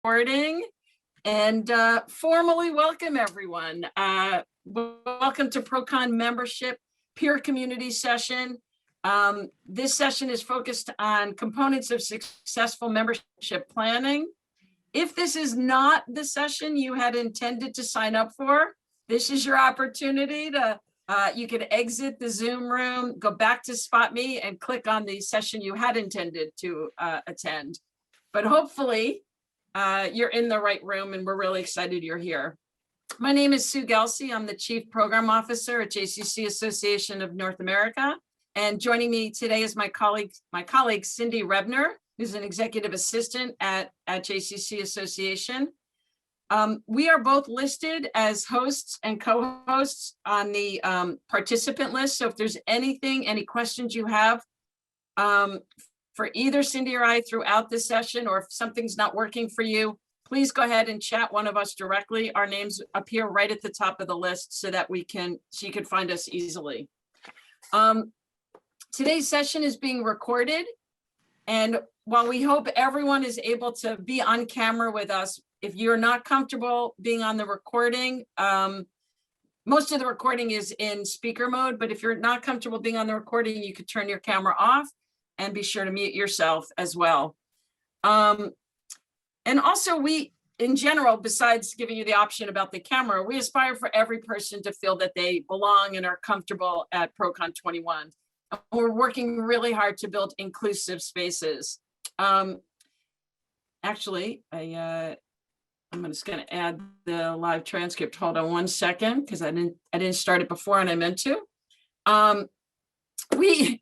recording and formally welcome everyone. Welcome to ProCon membership peer community session. This session is focused on components of successful membership planning. If this is not the session you had intended to sign up for, this is your opportunity to, you can exit the Zoom room, go back to Spot Me and click on the session you had intended to attend. But hopefully you're in the right room and we're really excited you're here. My name is Sue Gelsey. I'm the Chief Program Officer at JCC Association of North America. And joining me today is my colleague Cindy Rebner, who's an Executive Assistant at JCC Association. We are both listed as hosts and co-hosts on the participant list. So if there's any questions you have for either Cindy or I throughout this session, or if something's not working for you, please go ahead and chat one of us directly. Our names appear right at the top of the list so that you can find us easily. Today's session is being recorded. And while we hope everyone is able to be on camera with us, if you're not comfortable being on the recording, most of the recording is in speaker mode, but if you're not comfortable being on the recording, you could turn your camera off and be sure to mute yourself as well. And also we, in general, besides giving you the option about the camera, we aspire for every person to feel that they belong and are comfortable at ProCon 21. We're working really hard to build inclusive spaces. Actually, I'm just going to add the live transcript. Hold on one second, because I didn't start it before and I meant to.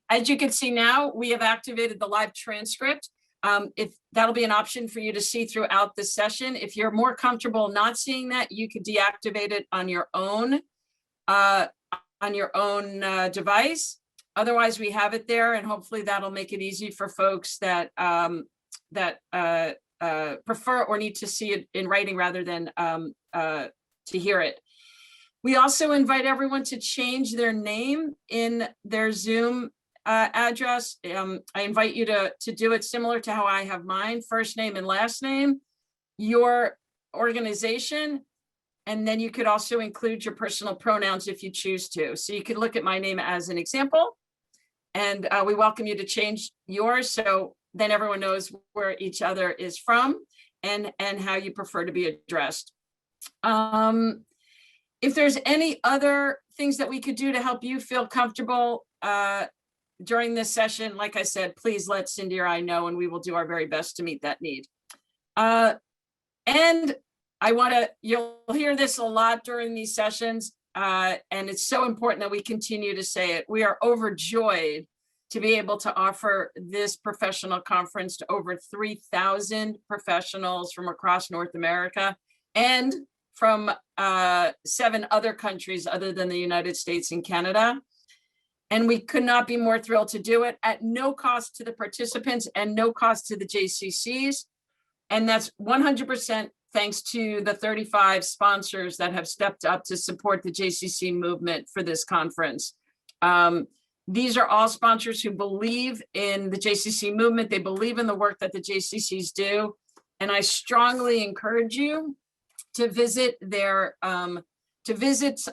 As you can see now, we have activated the live transcript. If that'll be an option for you to see throughout the session. If you're more comfortable not seeing that, you could deactivate it on your own device. Otherwise, we have it there, and hopefully that'll make it easy for folks that prefer or need to see it in writing rather than to hear it. We also invite everyone to change their name in their Zoom address. I invite you to do it similar to how I have mine, first name and last name, your organization, and then you could also include your personal pronouns if you choose to. So you could look at my name as an example, and we welcome you to change yours so then everyone knows where each other is from and how you prefer to be addressed. If there's any other things that we could do to help you feel comfortable during this session, like I said, please let Cindy or I know, and we will do our very best to meet that need. And you'll hear this a lot during these sessions, and it's so important that we continue to say it. We are overjoyed to be able to offer this professional conference to over 3,000 professionals from across North America and from 7 other countries other than the United States and Canada. And we could not be more thrilled to do it at no cost to the participants and no cost to the JCCs. And that's 100% thanks to the 35 sponsors that have stepped up to support the JCC movement for this conference. These are all sponsors who believe in the JCC movement. They believe in the work that the JCCs do. And I strongly encourage you to visit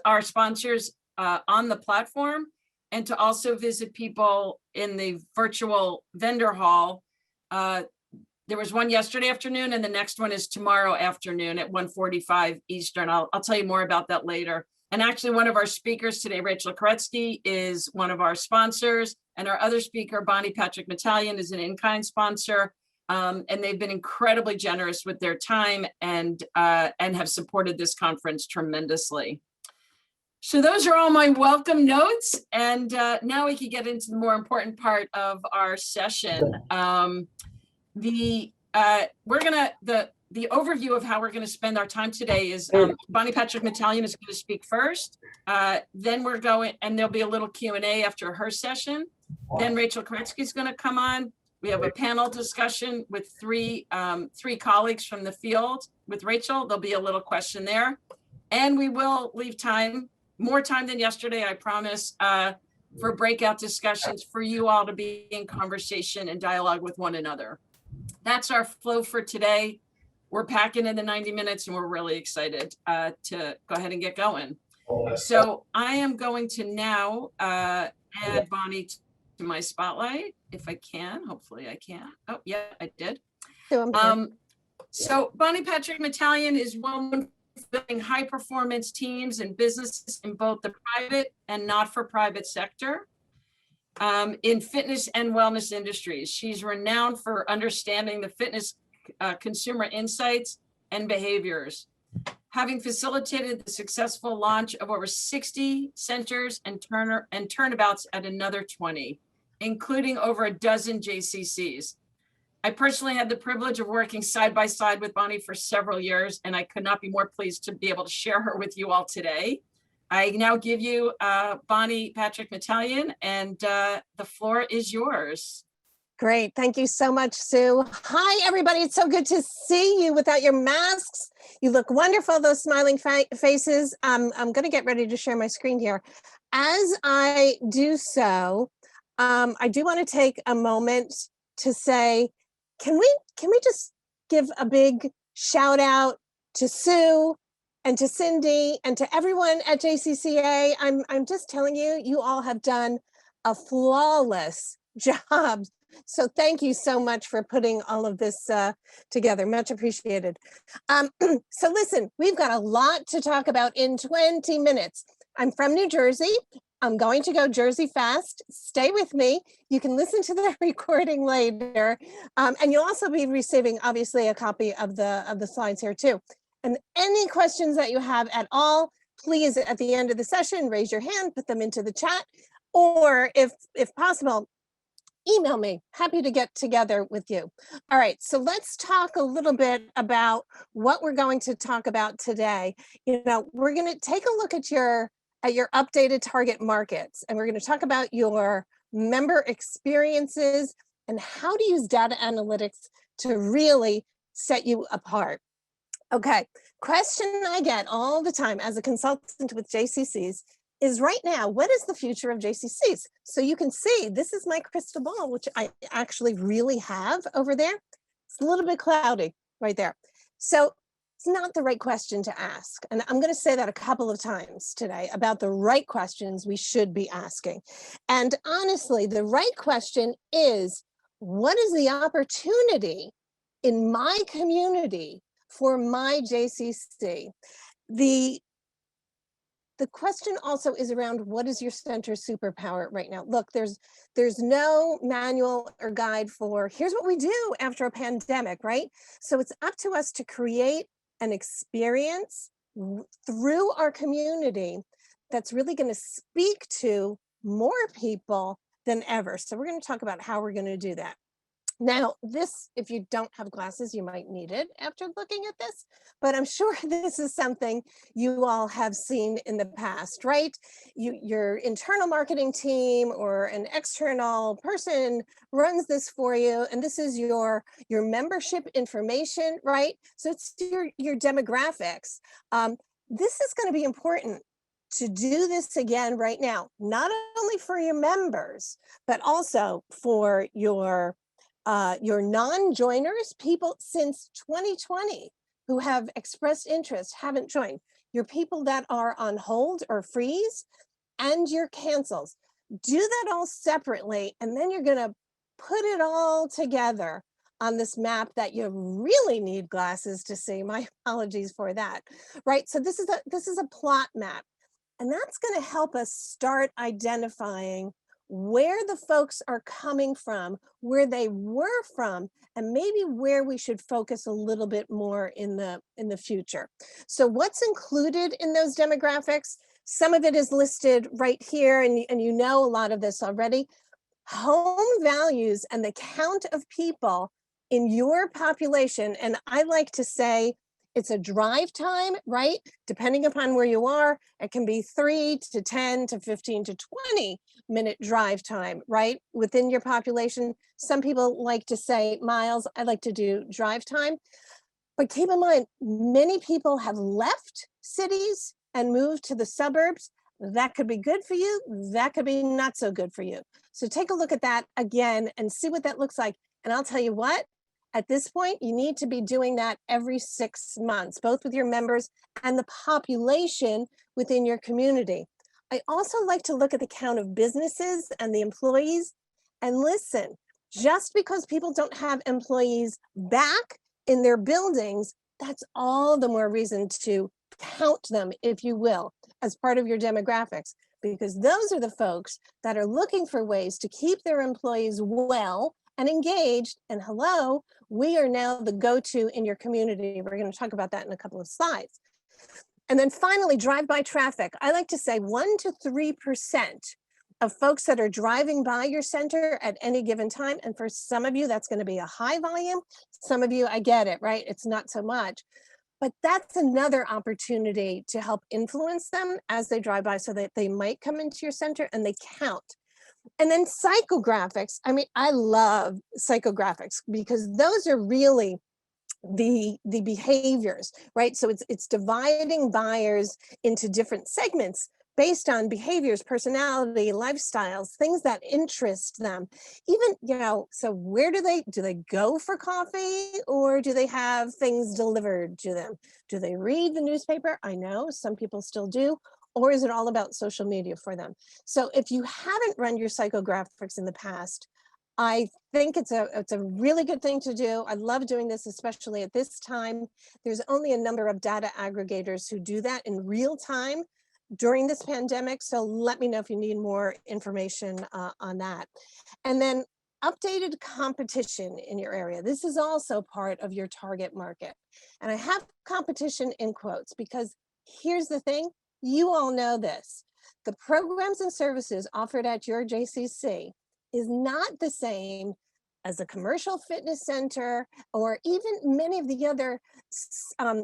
our sponsors on the platform, and to also visit people in the virtual vendor hall. There was one yesterday afternoon, and the next one is tomorrow afternoon at 1:45 Eastern. I'll tell you more about that later. And actually, one of our speakers today, Rachel Koretsky, is one of our sponsors, and our other speaker, Patrick-Mattalian, is an in-kind sponsor. And they've been incredibly generous with their time and have supported this conference tremendously. So those are all my welcome notes. And now we can get into the more important part of our session. The overview of how we're going to spend our time today is Patrick-Mattalian is going to speak first. Then we're going, and there'll be a little Q&A after her session. Then Rachel Koretsky is going to come on. We have a panel discussion with three colleagues from the field. With Rachel, there'll be a little question there. And we will leave time, more time than yesterday, I promise, for breakout discussions for you all to be in conversation and dialogue with one another. That's our flow for today. we're packing in the 90 minutes and we're really excited to go ahead and get going. So I am going to now add Bonnie to my spotlight if I can. Hopefully I can. Oh, yeah, I did. So Bonnie Patrick-Mattalian is well known for building high performance teams and businesses in both the private and not-for-profit sector in fitness and wellness industries. She's renowned for understanding the fitness consumer insights and behaviors, having facilitated the successful launch of over 60 centers and turnabouts at another 20, including over a dozen JCCs. I personally had the privilege of working side by side with Bonnie for several years, and I could not be more pleased to be able to share her with you all today. I now give you Bonnie Patrick-Mattalian, and the floor is yours. Great. Thank you so much, Sue. Hi, everybody. It's so good to see you without your masks. You look wonderful, those smiling faces. I'm going to get ready to share my screen here. As I do so, I do want to take a moment to say, can we just give a big shout out to Sue and to Cindy and to everyone at JCCA. I'm just telling you, you all have done a flawless job. So thank you so much for putting all of this together. Much appreciated. So listen, we've got a lot to talk about in 20 minutes. I'm from New Jersey. I'm going to go Jersey fast. Stay with me. You can listen to the recording later. And you'll also be receiving, obviously, a copy of the slides here too. And any questions that you have at all, please, at the end of the session, raise your hand, put them into the chat, or if possible, email me. Happy to get together with you. All right, so let's talk a little bit about what we're going to talk about today. You know, we're going to take a look at your updated target markets, and we're going to talk about your member experiences and how to use data analytics to really set you apart. Okay, question I get all the time as a consultant with JCCs is right now, what is the future of JCCs? So you can see, this is my crystal ball, which I actually really have over there. It's a little bit cloudy right there. So it's not the right question to ask. And I'm going to say that a couple of times today about the right questions we should be asking. And honestly, the right question is, what is the opportunity in my community for my JCC? The question also is around, what is your center superpower right now? Look, there's no manual or guide for here's what we do after a pandemic, right? So it's up to us to create an experience through our community that's really going to speak to more people than ever. So we're going to talk about how we're going to do that. Now, this, if you don't have glasses, you might need it after looking at this, but I'm sure this is something you all have seen in the past, right? Your internal marketing team or an external person runs this for you, and this is your membership information, right? So it's your demographics. This is going to be important to do this again right now, not only for your members, but also for your non-joiners, people since 2020 who have expressed interest, haven't joined, your people that are on hold or freeze, and your cancels. Do that all separately, and then you're gonna put it all together on this map that you really need glasses to see. My apologies for that, right? So this is a plot map, and that's gonna help us start identifying where the folks are coming from, where they were from, and maybe where we should focus a little bit more in the future. So what's included in those demographics? Some of it is listed right here, and you know a lot of this already. Home values and the count of people in your population, and I like to say it's a drive time, right? Depending upon where you are, it can be 3 to 10 to 15 to 20 minute drive time, right? Within your population. Some people like to say miles. I like to do drive time. But keep in mind, many people have left cities and moved to the suburbs. That could be good for you. That could be not so good for you. So take a look at that again and see what that looks like. And I'll tell you what, At this point, you need to be doing that every 6 months, both with your members and the population within your community. I also like to look at the count of businesses and the employees. And listen, just because people don't have employees back in their buildings, that's all the more reason to count them, if you will, as part of your demographics, because those are the folks that are looking for ways to keep their employees well and engaged. And hello, we are now the go-to in your community. We're going to talk about that in a couple of slides. And then finally, drive-by traffic. I like to say 1 to 3% of folks that are driving by your center at any given time. And for some of you, that's going to be a high volume. Some of you, I get it, right? It's not so much. But that's another opportunity to help influence them as they drive by so that they might come into your center and they count. And then psychographics. I mean, I love psychographics because those are really the behaviors, right? So it's dividing buyers into different segments based on behaviors, personality, lifestyles, things that interest them. Even, so where do they go for coffee, or do they have things delivered to them? Do they read the newspaper? I know some people still do. Or is it all about social media for them? So if you haven't run your psychographics in the past, I think it's a really good thing to do. I love doing this, especially at this time. There's only a number of data aggregators who do that in real time during this pandemic. So let me know if you need more information on that. And then updated competition in your area. This is also part of your target market. And I have competition in quotes because here's the thing, you all know this. The programs and services offered at your JCC is not the same as a commercial fitness center or even many of the other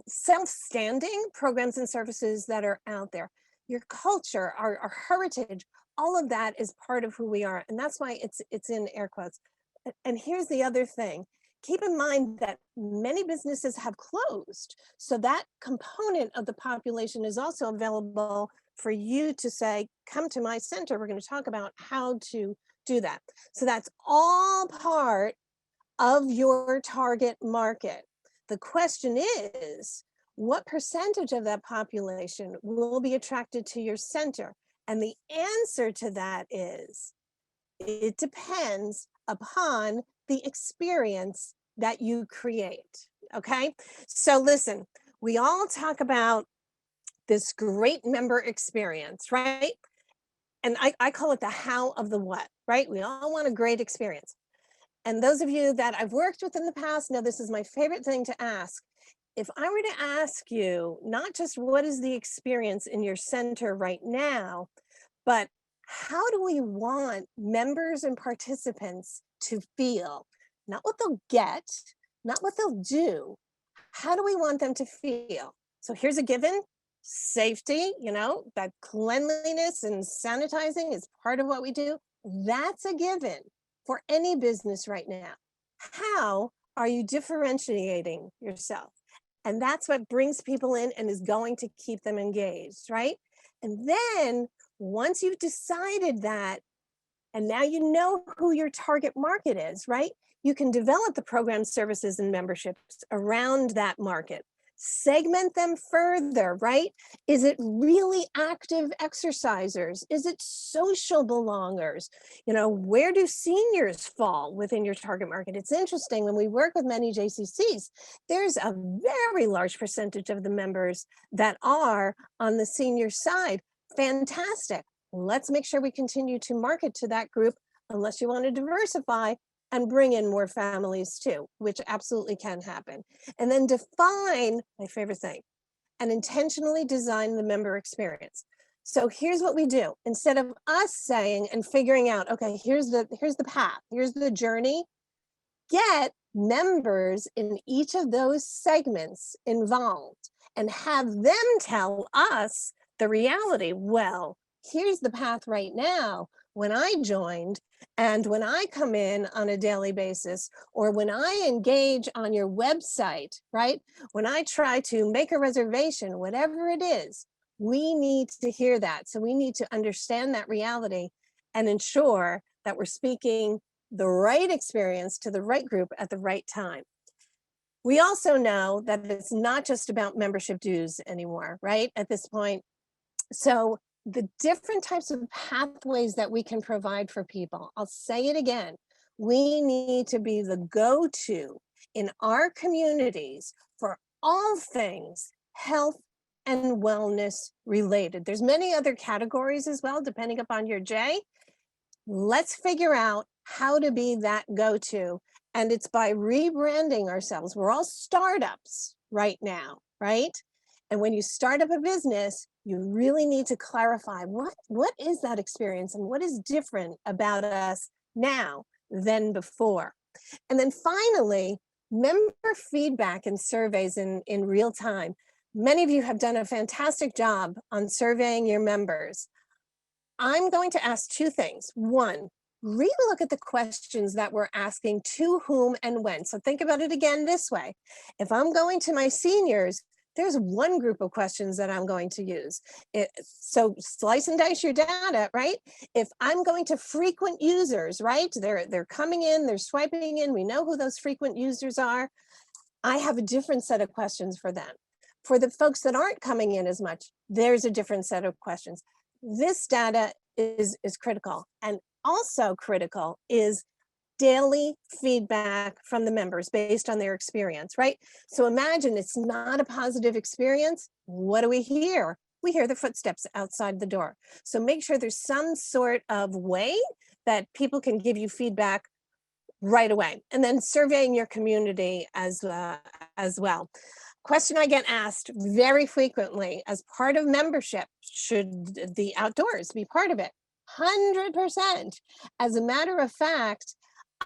self-standing programs and services that are out there. Your culture, our heritage, all of that is part of who we are. And that's why it's in air quotes. And here's the other thing. Keep in mind that many businesses have closed. So that component of the population is also available for you to say, come to my center. We're going to talk about how to do that. So that's all part of your target market. The question is, what percentage of that population will be attracted to your center? And the answer to that is, it depends upon the experience that you create, okay? So listen, we all talk about this great member experience, right? And I call it the how of the what, right? We all want a great experience. And those of you that I've worked with in the past know this is my favorite thing to ask. If I were to ask you, not just what is the experience in your center right now, but how do we want members and participants to feel? Not what they'll get, not what they'll do. How do we want them to feel? So here's a given. Safety, that cleanliness and sanitizing is part of what we do. That's a given for any business right now. How are you differentiating yourself? And that's what brings people in and is going to keep them engaged, right? And then once you've decided that, and now you know who your target market is, right? You can develop the programs, services, and memberships around that market. Segment them further, right? Is it really active exercisers? Is it social belongers? Where do seniors fall within your target market? It's interesting, when we work with many JCCs, there's a very large percentage of the members that are on the senior side. Fantastic. Let's make sure we continue to market to that group, unless you want to diversify and bring in more families too, which absolutely can happen. And then define, my favorite thing, and intentionally design the member experience. So here's what we do. Instead of us saying and figuring out, okay, here's the path, here's the journey, get members in each of those segments involved and have them tell us the reality. Well, here's the path right now. When I joined, and when I come in on a daily basis, or when I engage on your website, right? When I try to make a reservation, whatever it is, we need to hear that. So we need to understand that reality and ensure that we're speaking the right experience to the right group at the right time. We also know that it's not just about membership dues anymore, right? At this point. So the different types of pathways that we can provide for people, I'll say it again, we need to be the go-to in our communities for all things health and wellness related. There's many other categories as well, depending upon your J. Let's figure out how to be that go-to. And it's by rebranding ourselves. We're all startups right now, right? And when you start up a business, you really need to clarify what is that experience and what is different about us now than before. And then finally, member feedback and surveys in real time. Many of you have done a fantastic job on surveying your members. I'm going to ask two things. One, relook at the questions that we're asking to whom and when. So think about it again this way. If I'm going to my seniors, there's one group of questions that I'm going to use. So slice and dice your data, right? If I'm going to frequent users, right? They're coming in, they're swiping in, we know who those frequent users are. I have a different set of questions for them. For the folks that aren't coming in as much, there's a different set of questions. This data is critical, and also critical is daily feedback from the members based on their experience, right? So imagine it's not a positive experience. What do we hear? We hear the footsteps outside the door. So make sure there's some sort of way that people can give you feedback right away. And then surveying your community as well. Question I get asked very frequently as part of membership, should the outdoors be part of it? 100%. As a matter of fact,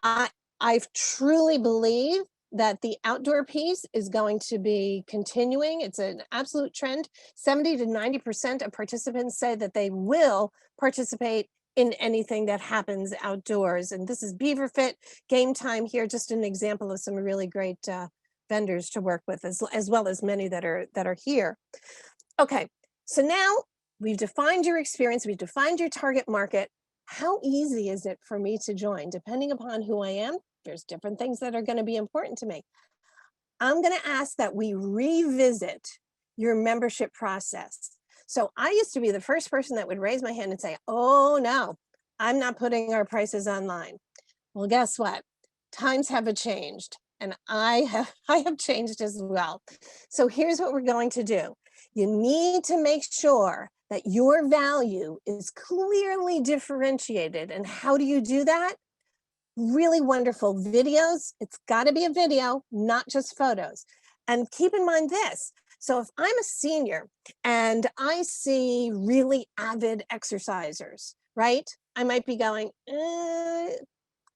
I truly believe that the outdoor piece is going to be continuing. It's an absolute trend. 70 to 90% of participants say that they will participate in anything that happens outdoors. And this is Beaver Fit Game Time here, just an example of some really great vendors to work with, as well as many that are here. Okay, so now we've defined your experience, we've defined your target market. How easy is it for me to join? Depending upon who I am, there's different things that are going to be important to me. I'm going to ask that we revisit your membership process. So I used to be the first person that would raise my hand and say, oh no, I'm not putting our prices online. Well, guess what? Times have changed, and I have changed as well. So here's what we're going to do. You need to make sure that your value is clearly differentiated. And how do you do that? Really wonderful videos. It's got to be a video, not just photos. And keep in mind this. So if I'm a senior and I see really avid exercisers, right? I might be going,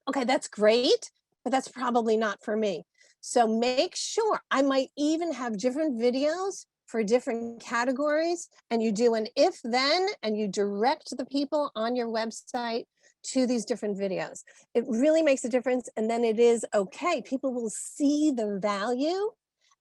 okay, that's great, but that's probably not for me. So make sure, I might even have different videos for different categories, and you do an if then, and you direct the people on your website to these different videos. It really makes a difference. And then it is okay. People will see the value,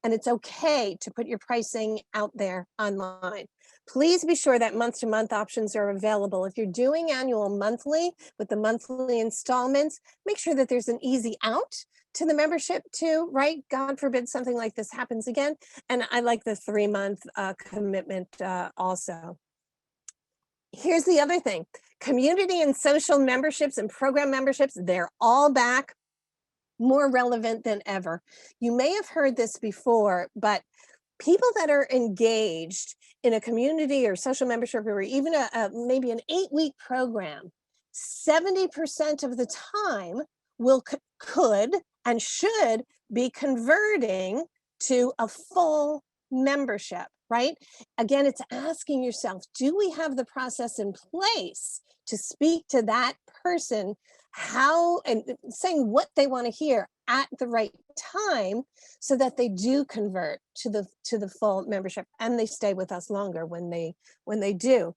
and it's okay to put your pricing out there online. Please be sure that month-to-month options are available. If you're doing annual monthly with the monthly installments, make sure that there's an easy out to the membership too, right? God forbid something like this happens again. And I like the 3-month commitment also. Here's the other thing. Community and social memberships and program memberships, they're all back, more relevant than ever. You may have heard this before, but people that are engaged in a community or social membership, or even maybe an 8-week program, 70% of the time could and should be converting to a full membership, right? Again, it's asking yourself, do we have the process in place to speak to that person, how, and saying what they want to hear at the right time, so that they do convert to the full membership and they stay with us longer when they do.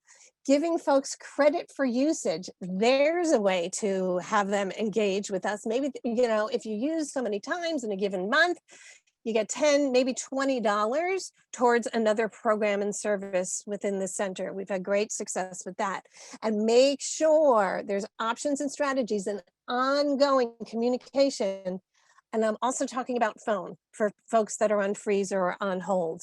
Giving folks credit for usage, there's a way to have them engage with us. Maybe, if you use so many times in a given month, you get $10, maybe $20 towards another program and service within the center. We've had great success with that. And make sure there's options and strategies and ongoing communication And I'm also talking about phone for folks that are on freeze or on hold.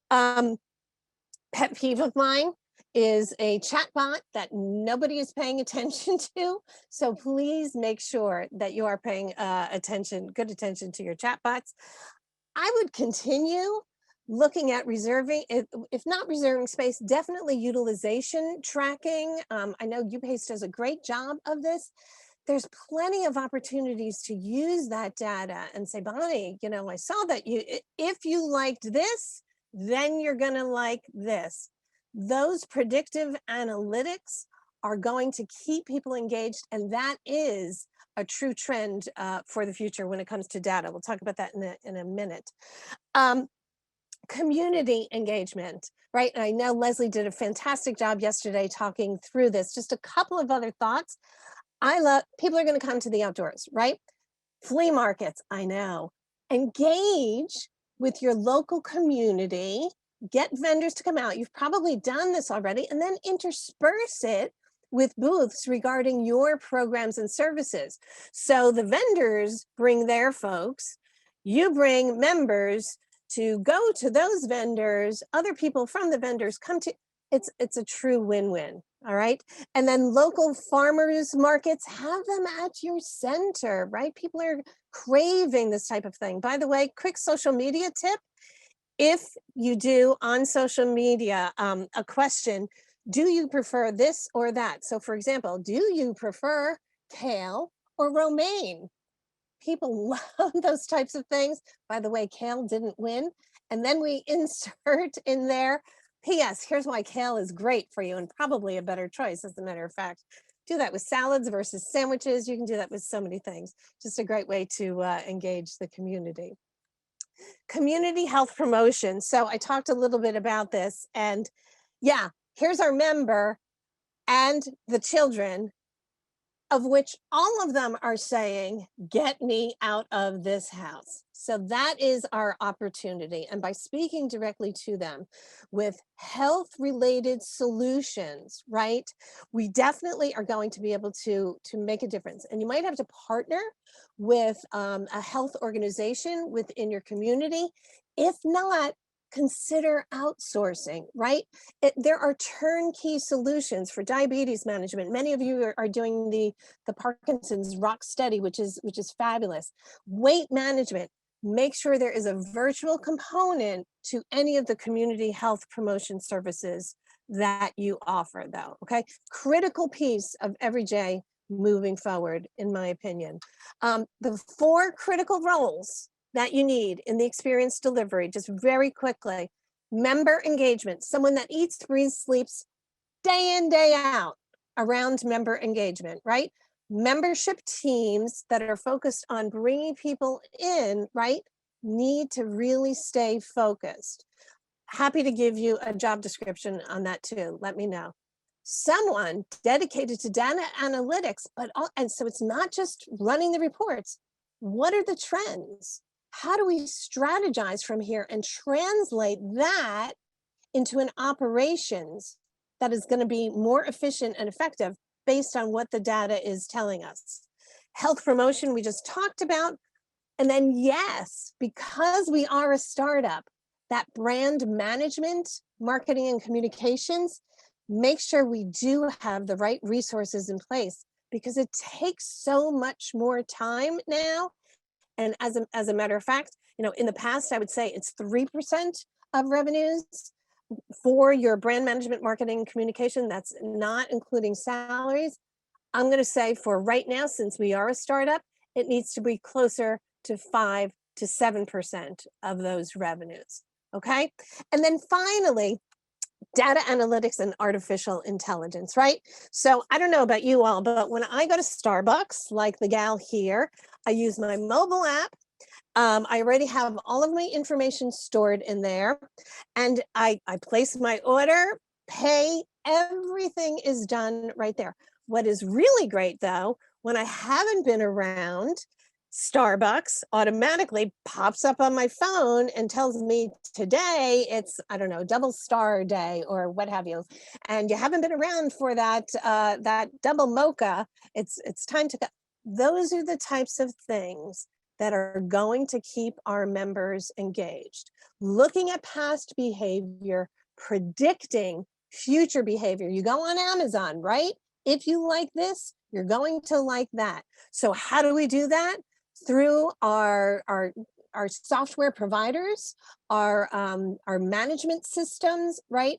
Pet peeve of mine is a chatbot that nobody is paying attention to. So please make sure that you are paying good attention to your chatbots. I would continue looking at reserving, if not reserving space, definitely utilization tracking. I know Upace does a great job of this. There's plenty of opportunities to use that data and say, Bonnie, you know, I saw that if you liked this, then you're gonna like this. Those predictive analytics are going to keep people engaged, and that is a true trend for the future when it comes to data. We'll talk about that in a minute. Community engagement, right? And I know Leslie did a fantastic job yesterday talking through this. Just a couple of other thoughts. People are going to come to the outdoors, right? Flea markets, I know. Engage with your local community, get vendors to come out. You've probably done this already, and then intersperse it with booths regarding your programs and services. So the vendors bring their folks, you bring members to go to those vendors, other people from the vendors come to, it's a true win-win. All right. And then local farmers markets, have them at your center, right? People are craving this type of thing. By the way, quick social media tip. If you do on social media a question, do you prefer this or that? So for example, do you prefer kale or romaine? People love those types of things. By the way, kale didn't win. And then we insert in there, P.S. here's why kale is great for you and probably a better choice, as a matter of fact. Do that with salads versus sandwiches. You can do that with so many things. Just a great way to engage the community. Community health promotion. So I talked a little bit about this, and yeah, here's our member and the children, of which all of them are saying, get me out of this house. So that is our opportunity. And by speaking directly to them with health-related solutions, right, we definitely are going to be able to make a difference. And you might have to partner with a health organization within your community. If not, consider outsourcing, right? There are turnkey solutions for diabetes management. Many of you are doing the Parkinson's Rock Steady, which is fabulous. Weight management. Make sure there is a virtual component to any of the community health promotion services that you offer, though, okay? Critical piece of every day moving forward, in my opinion. The 4 critical roles that you need in the experience delivery, just very quickly. Member engagement, someone that eats, breathes, sleeps day in, day out around member engagement, right? Membership teams that are focused on bringing people in, right, need to really stay focused. Happy to give you a job description on that too, let me know. Someone dedicated to data analytics, and so it's not just running the reports. What are the trends? How do we strategize from here and translate that into an operations that is going to be more efficient and effective based on what the data is telling us? Health promotion, we just talked about. And then, yes, because we are a startup, that brand management, marketing and communications, make sure we do have the right resources in place, because it takes so much more time now. And as a matter of fact, you know, in the past, I would say it's 3% of revenues for your brand management, marketing, communication. That's not including salaries. I'm going to say for right now, since we are a startup, it needs to be closer to 5 to 7% of those revenues. Okay. And then finally, data analytics and artificial intelligence, right? So I don't know about you all, but when I go to Starbucks, like the gal here, I use my mobile app. I already have all of my information stored in there, and I place my order, pay, everything is done right there. What is really great though, when I haven't been around, Starbucks automatically pops up on my phone and tells me today it's, I don't know, double star day or what have you. And you haven't been around for that that double mocha. It's time to go. Those are the types of things that are going to keep our members engaged. Looking at past behavior, predicting future behavior. You go on Amazon, right? If you like this, you're going to like that. So how do we do that? Through our software providers, our management systems, right?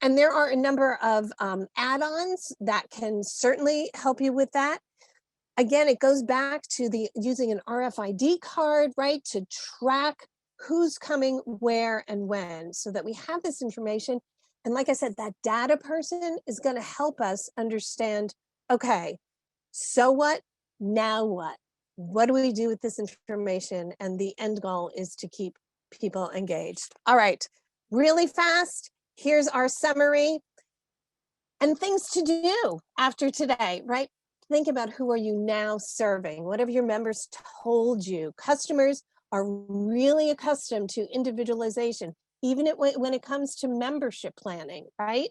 And there are a number of add-ons that can certainly help you with that. Again, it goes back to using an RFID card, right? To track who's coming where and when, so that we have this information. And like I said, that data person is going to help us understand, okay, so what, now what? What do we do with this information? And the end goal is to keep people engaged. All right, really fast, here's our summary and things to do after today, right? Think about, who are you now serving? What have your members told you? Customers are really accustomed to individualization, even when it comes to membership planning, right?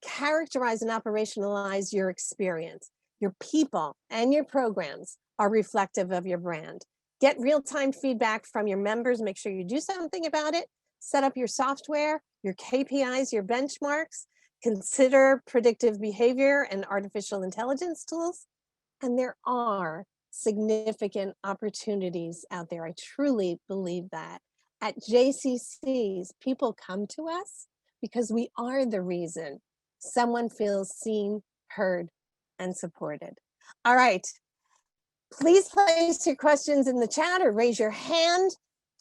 Characterize and operationalize your experience. Your people and your programs are reflective of your brand. Get real-time feedback from your members. Make sure you do something about it. Set up your software, your KPIs, your benchmarks. Consider predictive behavior and artificial intelligence tools. And there are significant opportunities out there. I truly believe that. At JCCs, people come to us because we are the reason someone feels seen, heard, and supported. All right, please place your questions in the chat or raise your hand.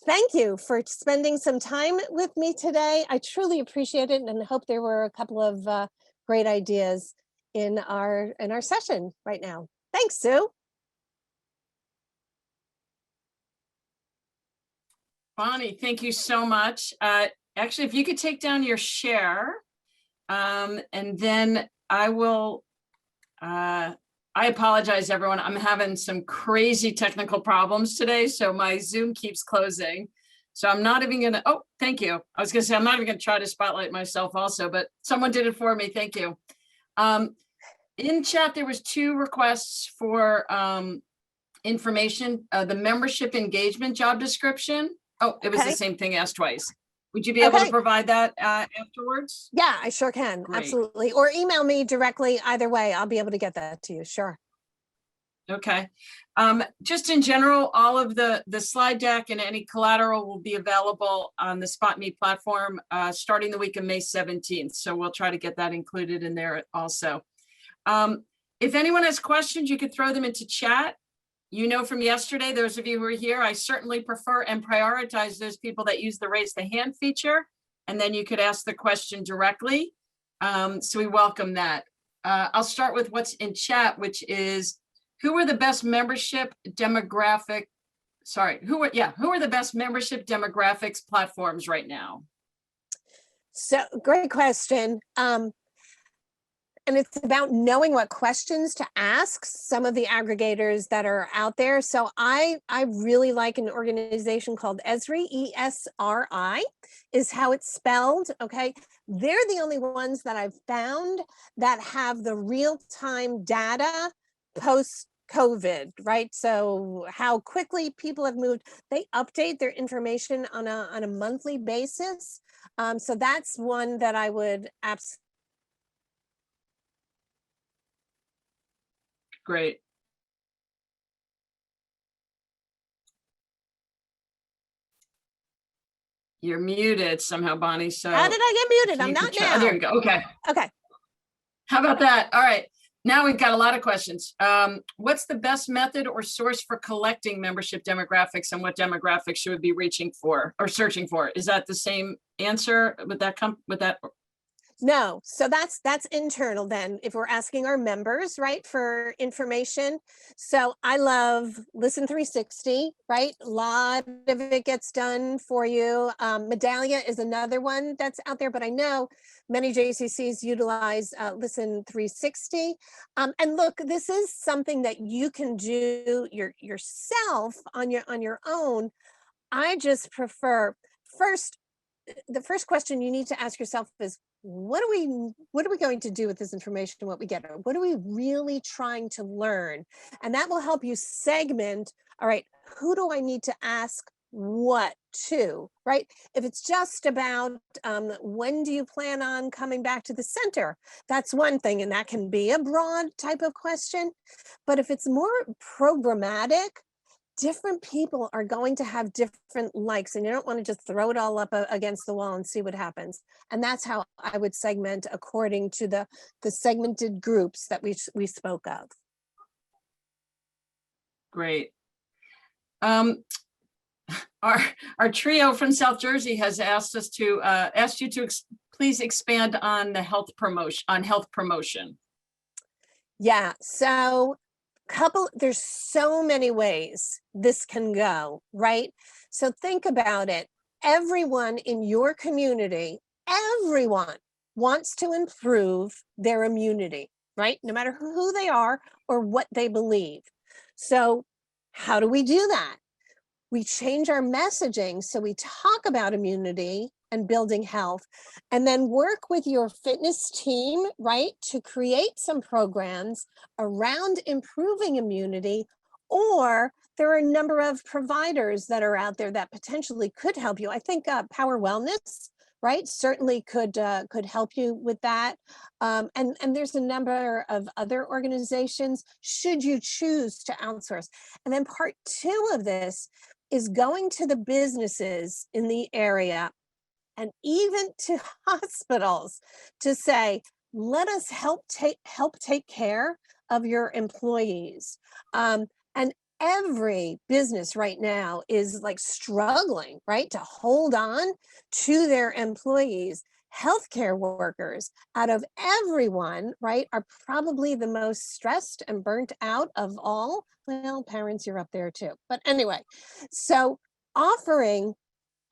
Thank you for spending some time with me today. I truly appreciate it, and hope there were a couple of great ideas in our session right now. Thanks, Sue. Bonnie, thank you so much. Actually, if you could take down your share, and then I will, I apologize, everyone. I'm having some crazy technical problems today, so my Zoom keeps closing. So I'm not even gonna, oh, thank you. I was gonna say, I'm not even gonna try to spotlight myself also, but someone did it for me, thank you. In chat, there was 2 requests for information, the membership engagement job description. Oh, it was the same thing asked twice. Would you be able to provide that afterwards? Yeah, I sure can. Great. Absolutely. Or email me directly. Either way, I'll be able to get that to you. Sure. Okay. Just in general, all of the slide deck and any collateral will be available on the SpotMe platform starting the week of May 17th. So we'll try to get that included in there also. If anyone has questions, you could throw them into chat. You know, from yesterday, those of you who are here, I certainly prefer and prioritize those people that use the raise the hand feature, and then you could ask the question directly. So we welcome that. I'll start with what's in chat, which is, who are the best membership demographic, who are the best membership demographics platforms right now? So great question. And it's about knowing what questions to ask some of the aggregators that are out there. So I really like an organization called Esri, E-S-R-I is how it's spelled, okay? They're the only ones that I've found that have the real-time data post-COVID, right? So how quickly people have moved. They update their information on a monthly basis. So that's one that I would absolutely. Great. You're muted somehow, Bonnie. So how did I get muted? I'm not now. Oh, there you go. Okay. Okay. How about that? All right. Now we've got a lot of questions. What's the best method or source for collecting membership demographics, and what demographics should we be reaching for or searching for? Is that the same answer? Would that come with that? No, so that's internal then, if we're asking our members, right, for information. So I love Listen 360, right? A lot of it gets done for you. Medallia is another one that's out there, but I know many JCCs utilize Listen 360. And look, this is something that you can do yourself on your own. I just prefer, the first question you need to ask yourself is, what are we going to do with this information, what we get? What are we really trying to learn? And that will help you segment, all right, who do I need to ask what to, right? If it's just about when do you plan on coming back to the center, that's one thing, and that can be a broad type of question. But if it's more programmatic, different people are going to have different likes, and you don't want to just throw it all up against the wall and see what happens. And that's how I would segment according to the segmented groups that we spoke of. Great. Our trio from South Jersey has asked us to ask you to please expand on the health promotion. Yeah, so there's so many ways this can go, right? So think about it. Everyone in your community, everyone wants to improve their immunity, right? No matter who they are or what they believe. So how do we do that? We change our messaging so we talk about immunity and building health, and then work with your fitness team, right, to create some programs around improving immunity. Or there are a number of providers that are out there that potentially could help you. I think Power Wellness, right, certainly could help you with that. And there's a number of other organizations should you choose to outsource. And then part two of this is going to the businesses in the area and even to hospitals to say, let us help take care of your employees. And every business right now is like struggling, right, to hold on to their employees. Healthcare workers, out of everyone, right, are probably the most stressed and burnt out of all. Well, parents, you're up there too. But anyway, so offering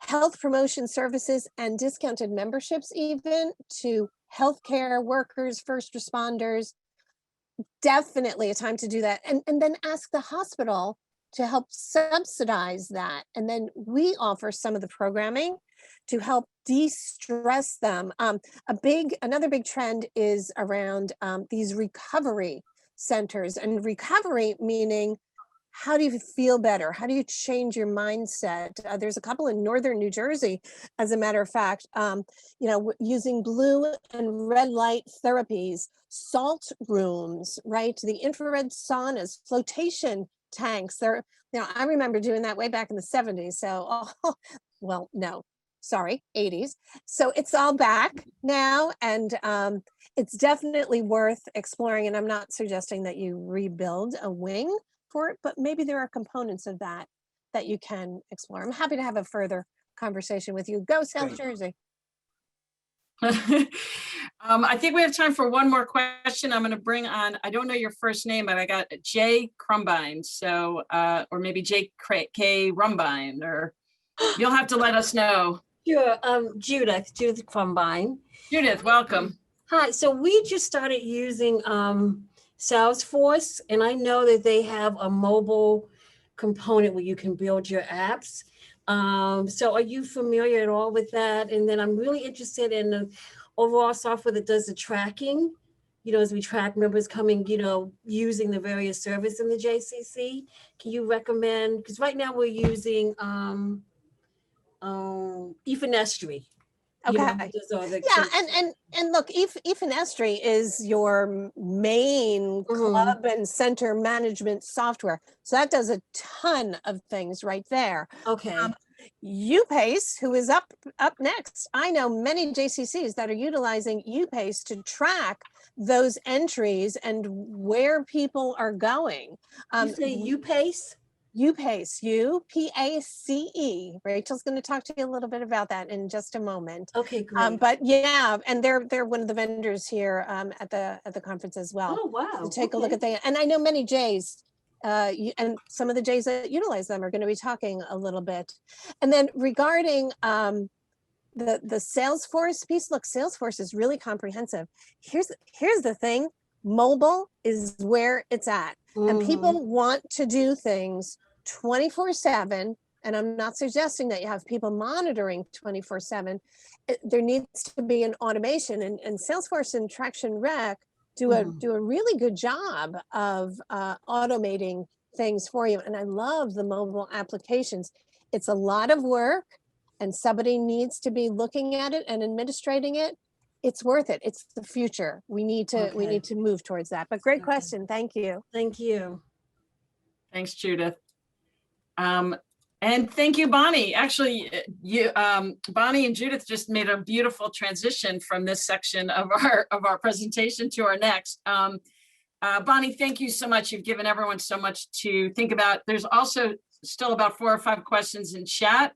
health promotion services and discounted memberships even to healthcare workers, first responders, definitely a time to do that. And then ask the hospital to help subsidize that. And then we offer some of the programming to help de-stress them. Another big trend is around these recovery centers, and recovery meaning, how do you feel better? How do you change your mindset? There's a couple in northern New Jersey, as a matter of fact, using blue and red light therapies, salt rooms, right? The infrared saunas, flotation tanks. I remember doing that way back in the 70s. So, well, no, sorry, 80s. So it's all back now, and it's definitely worth exploring. And I'm not suggesting that you rebuild a wing for it, but maybe there are components of that you can explore. I'm happy to have a further conversation with you. Go South Jersey. I think we have time for one more question. I'm going to bring on, I don't know your first name, but I got Jay Crumbine. So, or maybe J K Rumbine, or you'll have to let us know. Sure. Judith Crumbine. Judith, welcome. Hi. So we just started using Salesforce, and I know that they have a mobile component where you can build your apps. So are you familiar at all with that? And then I'm really interested in the overall software that does the tracking, as we track members coming, using the various services in the JCC. Can you recommend, because right now we're using Ephonestry. Okay. And look, Ephonestry is your main club and center management software. So that does a ton of things right there. Okay. Upace, who is up next. I know many JCCs that are utilizing Upace to track those entries and where people are going. You say Upace? Upace, U-P-A-C-E. Rachel's going to talk to you a little bit about that in just a moment. Okay, great. But yeah, and they're one of the vendors here at the conference as well. Oh wow! So take a look at that. And I know many J's, and some of the J's that utilize them are going to be talking a little bit. And then regarding the Salesforce piece, look, Salesforce is really comprehensive. Here's the thing: mobile is where it's at, and people want to do things 24/7, and I'm not suggesting that you have people monitoring 24/7. There needs to be an automation, and Salesforce and Traction Rec do a really good job of automating things for you. And I love the mobile applications. It's a lot of work and somebody needs to be looking at it and administrating it. It's worth it. It's the future. We need to move towards that. But great question. Thank you. Thank you. Thanks, Judith. And thank you, Bonnie. Actually, Bonnie and Judith just made a beautiful transition from this section of our presentation to our next. Bonnie, thank you so much. You've given everyone so much to think about. There's also still about 4 or 5 questions in chat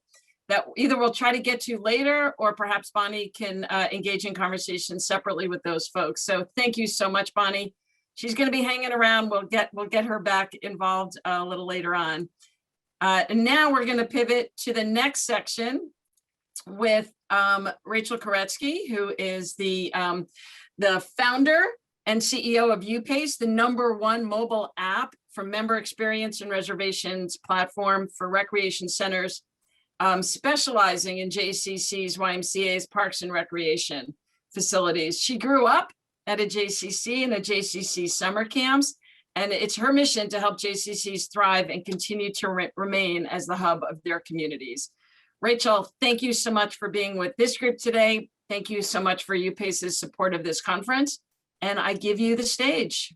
that either we'll try to get to later, or perhaps Bonnie can engage in conversation separately with those folks. So thank you so much, Bonnie. She's going to be hanging around. We'll get her back involved a little later on. And now we're going to pivot to the next section with Rachel Koretsky, who is the founder and CEO of Upace, the #1 mobile app for member experience and reservations platform for recreation centers, specializing in JCC's, YMCA's, parks and recreation facilities. She grew up at a JCC and a JCC summer camps, and it's her mission to help JCCs thrive and continue to remain as the hub of their communities. Rachel, thank you so much for being with this group today. Thank you so much for Upace's support of this conference, and I give you the stage.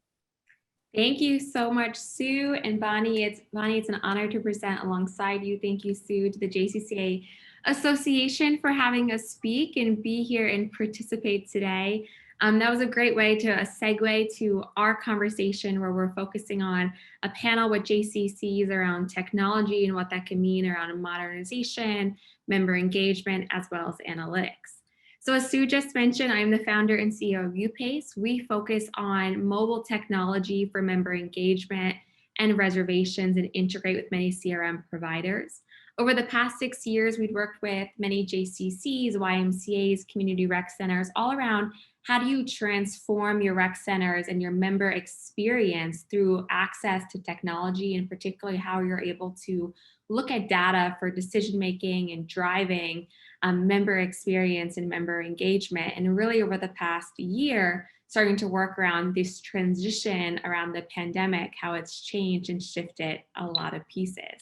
Thank you so much, Sue and Bonnie. It's an honor to present alongside you. Thank you, Sue, to the JCCA Association for having us speak and be here and participate today. That was a great way to segue to our conversation, where we're focusing on a panel with JCCs around technology and what that can mean around modernization, member engagement, as well as analytics. So as Sue just mentioned, I'm the founder and CEO of Upace. We focus on mobile technology for member engagement and reservations and integrate with many CRM providers. Over the past 6 years, we've worked with many JCCs, YMCAs, community rec centers, all around how do you transform your rec centers and your member experience through access to technology, and particularly how you're able to look at data for decision-making and driving member experience and member engagement. And really over the past year, starting to work around this transition around the pandemic, how it's changed and shifted a lot of pieces.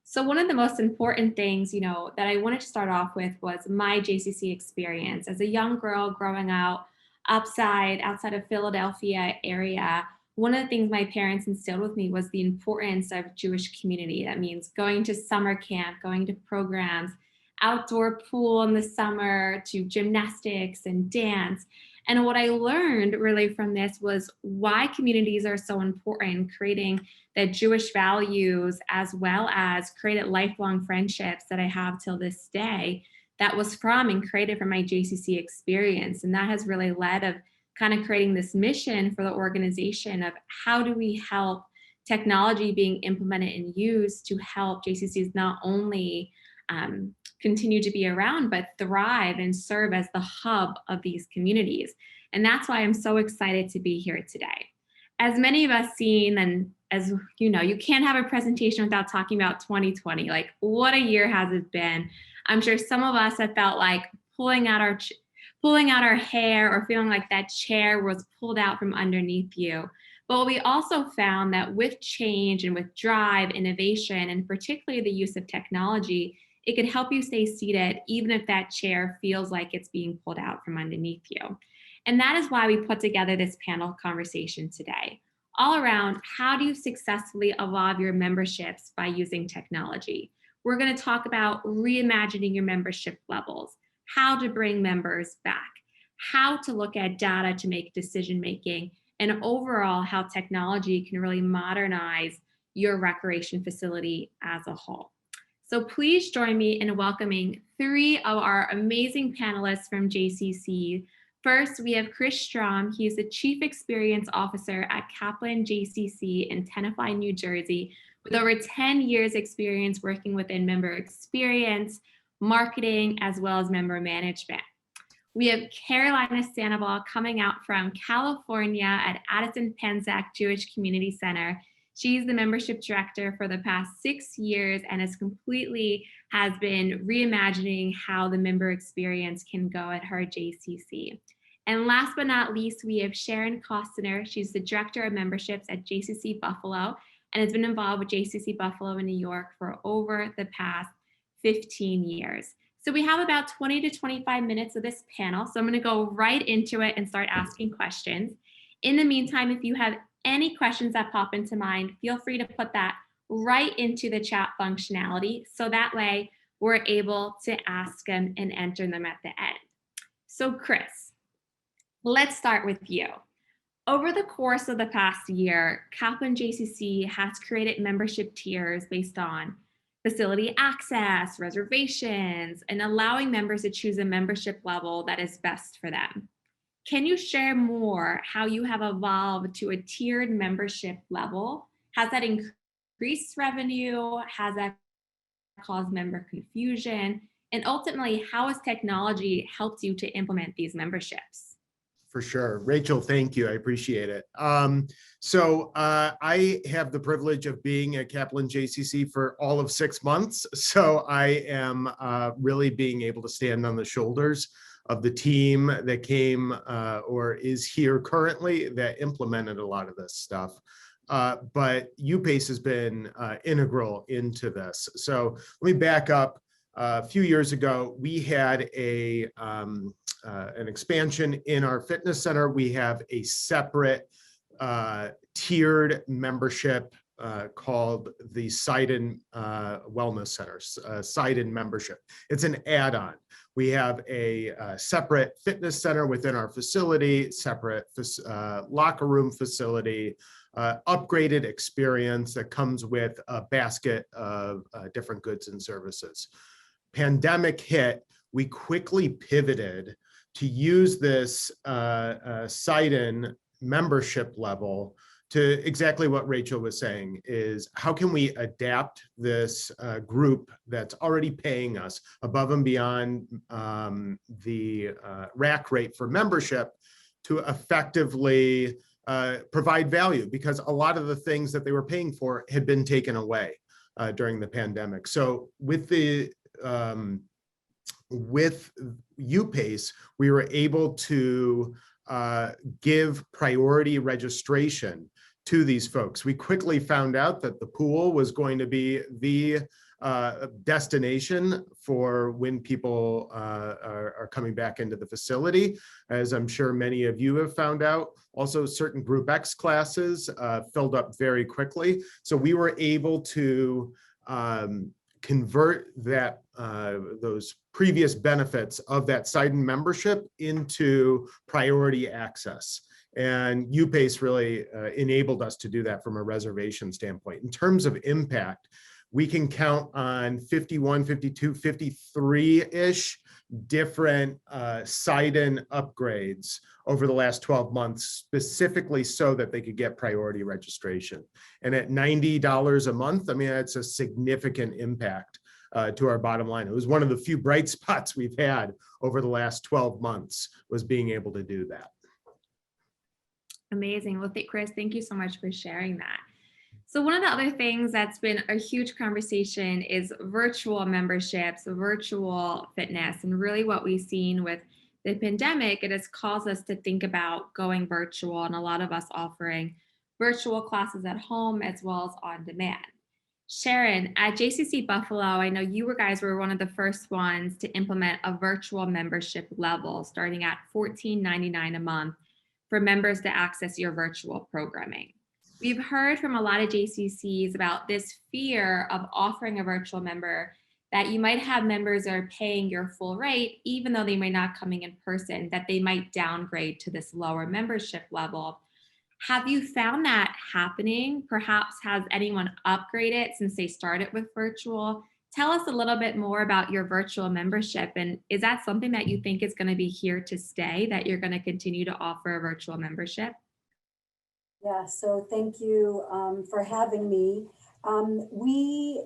So one of the most important things, that I wanted to start off with was my JCC experience. As a young girl growing out outside of Philadelphia area, one of the things my parents instilled with me was the importance of Jewish community. That means going to summer camp, going to programs, outdoor pool in the summer, to gymnastics and dance. And what I learned really from this was why communities are so important, creating that Jewish values, as well as created lifelong friendships that I have till this day, that was from and created from my JCC experience. And that has really led of kind of creating this mission for the organization of how do we help technology being implemented and used to help JCCs not only continue to be around, but thrive and serve as the hub of these communities. And that's why I'm so excited to be here today. As many of us seen, and as you know, you can't have a presentation without talking about 2020. Like, what a year has it been? I'm sure some of us have felt like pulling out our hair, or feeling like that chair was pulled out from underneath you. But we also found that with change and with drive, innovation, and particularly the use of technology, it can help you stay seated even if that chair feels like it's being pulled out from underneath you. And that is why we put together this panel conversation today, all around how do you successfully evolve your memberships by using technology. We're going to talk about reimagining your membership levels, how to bring members back, how to look at data to make decision-making, and overall how technology can really modernize your recreation facility as a whole. So please join me in welcoming 3 of our amazing panelists from JCC. First, we have Chris Strom. He is the Chief Experience Officer at Kaplan JCC in Tenafly, New Jersey, with over 10 years experience working within member experience, marketing, as well as member management. We have Carolina Sandoval coming out from California at Addison Penzak Jewish Community Center. She's the membership director for the past 6 years and has been reimagining how the member experience can go at her JCC. And last but not least, we have Sharon Costner. She's the director of memberships at JCC Buffalo and has been involved with JCC Buffalo in New York for over the past 15 years. So we have about 20 to 25 minutes of this panel. So I'm going to go right into it and start asking questions. In the meantime, if you have any questions that pop into mind, feel free to put that right into the chat functionality. So that way we're able to ask them and enter them at the end. So Chris, let's start with you. Over the course of the past year, Kaplan JCC has created membership tiers based on facility access, reservations, and allowing members to choose a membership level that is best for them. Can you share more how you have evolved to a tiered membership level? Has that increased revenue? Has that caused member confusion? And ultimately, how has technology helped you to implement these memberships? For sure. Rachel, thank you. I appreciate it. I have the privilege of being at Kaplan JCC for all of 6 months. So I am really being able to stand on the shoulders of the team that came or is here currently that implemented a lot of this stuff. But Upace has been integral into this. So let me back up. A few years ago, we had an expansion in our fitness center. We have a separate tiered membership called the Side-In Wellness Center, Side-In membership. It's an add-on. We have a separate fitness center within our facility, separate locker room facility, upgraded experience that comes with a basket of different goods and services. Pandemic hit, we quickly pivoted to use this Side-In membership level to exactly what Rachel was saying, is how can we adapt this group that's already paying us above and beyond the rack rate for membership to effectively provide value, because a lot of the things that they were paying for had been taken away during the pandemic. So with Upace, we were able to give priority registration to these folks. We quickly found out that the pool was going to be the destination for when people are coming back into the facility, as I'm sure many of you have found out. Also, certain Group X classes filled up very quickly. So we were able to convert that those previous benefits of that Side-In membership into priority access. And Upace really enabled us to do that from a reservation standpoint. In terms of impact, we can count on 51, 52, 53-ish different Side-In upgrades over the last 12 months, specifically so that they could get priority registration. And at $90 a month, I mean, that's a significant impact to our bottom line. It was one of the few bright spots we've had over the last 12 months, was being able to do that. Amazing. Well, Chris, thank you so much for sharing that. So one of the other things that's been a huge conversation is virtual memberships, virtual fitness, and really what we've seen with the pandemic, it has caused us to think about going virtual, and a lot of us offering virtual classes at home as well as on demand. Sharon, at JCC Buffalo, I know you guys were one of the first ones to implement a virtual membership level starting at $14.99 a month for members to access your virtual programming. We've heard from a lot of JCCs about this fear of offering a virtual member, that you might have members that are paying your full rate, even though they may not coming in person, that they might downgrade to this lower membership level. Have you found that happening? Perhaps has anyone upgraded since they started with virtual? Tell us a little bit more about your virtual membership. And is that something that you think is going to be here to stay, that you're going to continue to offer a virtual membership? Yeah, so thank you for having me. We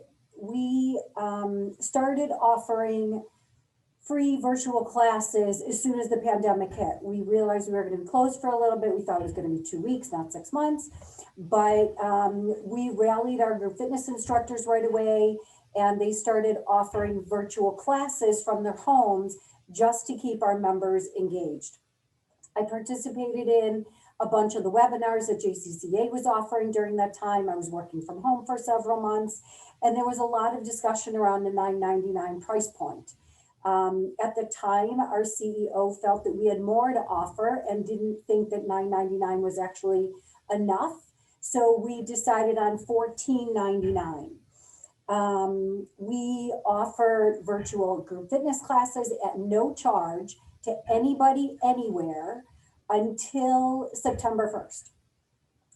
started offering free virtual classes as soon as the pandemic hit. We realized we were going to be closed for a little bit. We thought it was going to be 2 weeks, not 6 months. But we rallied our group fitness instructors right away, and they started offering virtual classes from their homes just to keep our members engaged. I participated in a bunch of the webinars that JCCA was offering during that time. I was working from home for several months, and there was a lot of discussion around the $9.99 price point. At the time, our CEO felt that we had more to offer and didn't think that $9.99 was actually enough. So we decided on $14.99. We offer virtual group fitness classes at no charge to anybody, anywhere until September 1st.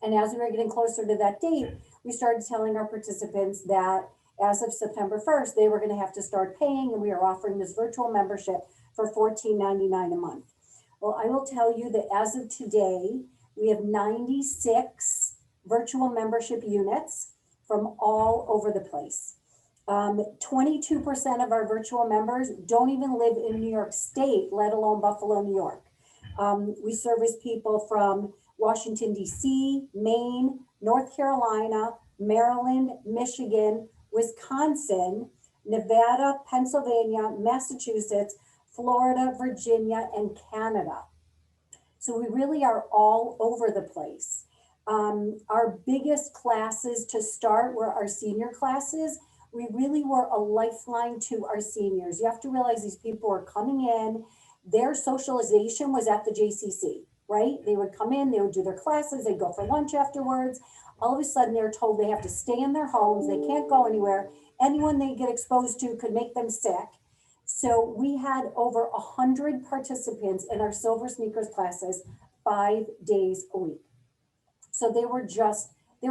And as we were getting closer to that date, we started telling our participants that as of September 1st, they were going to have to start paying, and we are offering this virtual membership for $14.99 a month. Well, I will tell you that as of today, we have 96 virtual membership units from all over the place. 22% of our virtual members don't even live in New York State, let alone Buffalo, New York. We service people from Washington, D.C., Maine, North Carolina, Maryland, Michigan, Wisconsin, Nevada, Pennsylvania, Massachusetts, Florida, Virginia, and Canada. So we really are all over the place. Our biggest classes to start were our senior classes. We really were a lifeline to our seniors. You have to realize these people were coming in, their socialization was at the JCC, right? They would come in, they would do their classes, they'd go for lunch afterwards. All of a sudden they're told they have to stay in their homes, they can't go anywhere. Anyone they get exposed to could make them sick. So we had over 100 participants in our Silver Sneakers classes 5 days a week. So they were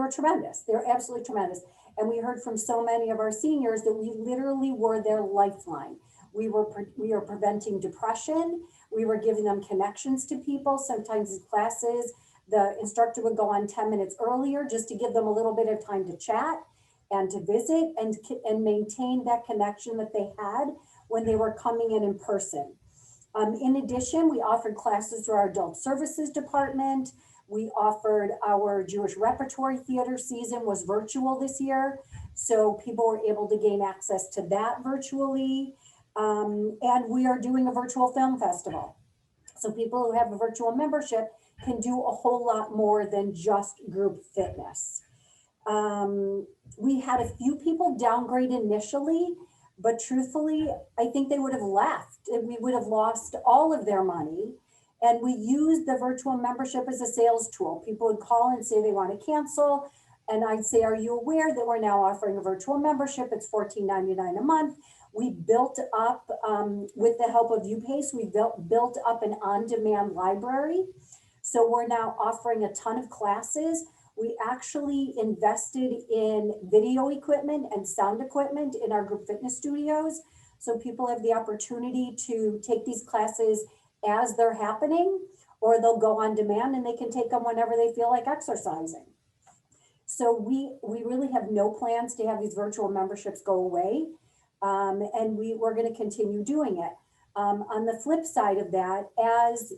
tremendous. They were absolutely tremendous. And we heard from so many of our seniors that we literally were their lifeline. We are preventing depression. We were giving them connections to people. Sometimes in classes, the instructor would go on 10 minutes earlier just to give them a little bit of time to chat and to visit and maintain that connection that they had when they were coming in person. In addition, we offered classes through our adult services department. We offered our Jewish repertory theater season was virtual this year. So people were able to gain access to that virtually. And we are doing a virtual film festival. So people who have a virtual membership can do a whole lot more than just group fitness. We had a few people downgrade initially, but truthfully, I think they would have left and we would have lost all of their money. And we used the virtual membership as a sales tool. People would call and say they want to cancel. And I'd say, are you aware that we're now offering a virtual membership? It's $14.99 a month. We built up, with the help of Upace, we built up an on-demand library. So we're now offering a ton of classes. We actually invested in video equipment and sound equipment in our group fitness studios. So people have the opportunity to take these classes as they're happening, or they'll go on demand and they can take them whenever they feel like exercising. So we really have no plans to have these virtual memberships go away. And we're going to continue doing it. On the flip side of that, as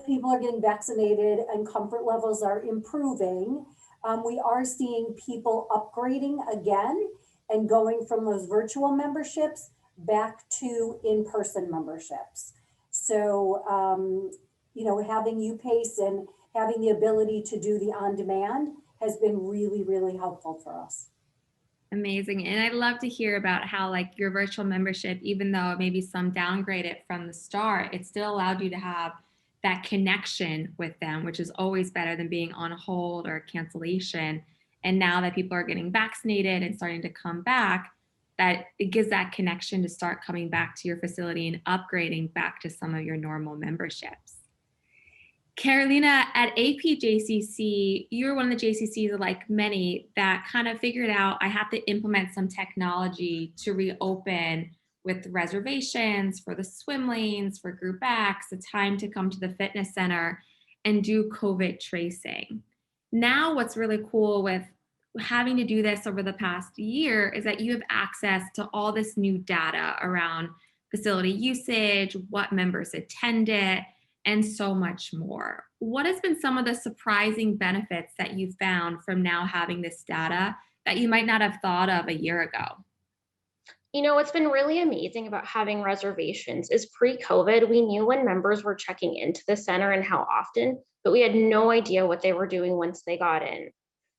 people are getting vaccinated and comfort levels are improving, we are seeing people upgrading again and going from those virtual memberships back to in-person memberships. So, having Upace and having the ability to do the on-demand has been really, really helpful for us. Amazing. And I'd love to hear about how your virtual membership, even though maybe some downgrade it from the start, it still allowed you to have that connection with them, which is always better than being on hold or cancellation. And now that people are getting vaccinated and starting to come back, that it gives that connection to start coming back to your facility and upgrading back to some of your normal memberships. Carolina, at APJCC, you're one of the JCCs, like many, that kind of figured out I have to implement some technology to reopen with reservations for the swim lanes, for group acts, the time to come to the fitness center and do COVID tracing. Now, what's really cool with having to do this over the past year is that you have access to all this new data around facility usage, what members attended, and so much more. What has been some of the surprising benefits that you found from now having this data that you might not have thought of a year ago? What's been really amazing about having reservations is pre-COVID, we knew when members were checking into the center and how often, but we had no idea what they were doing once they got in.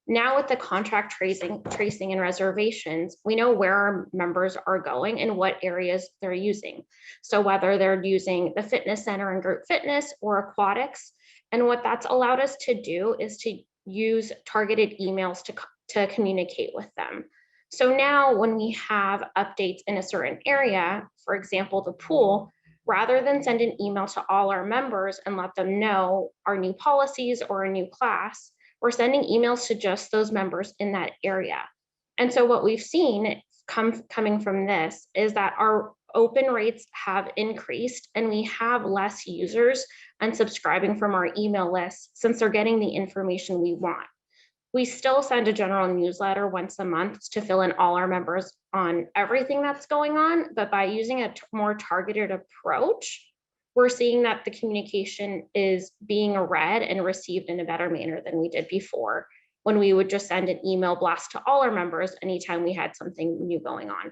Now with the contract tracing and reservations, we know where our members are going and what areas they're using. So whether they're using the fitness center and group fitness or aquatics, and what that's allowed us to do is to use targeted emails to communicate with them. So now when we have updates in a certain area, for example, the pool, rather than send an email to all our members and let them know our new policies or a new class, we're sending emails to just those members in that area. And so what we've seen coming from this is that our open rates have increased and we have less users unsubscribing from our email list since they're getting the information we want. We still send a general newsletter once a month to fill in all our members on everything that's going on, but by using a more targeted approach, we're seeing that the communication is being read and received in a better manner than we did before, when we would just send an email blast to all our members anytime we had something new going on.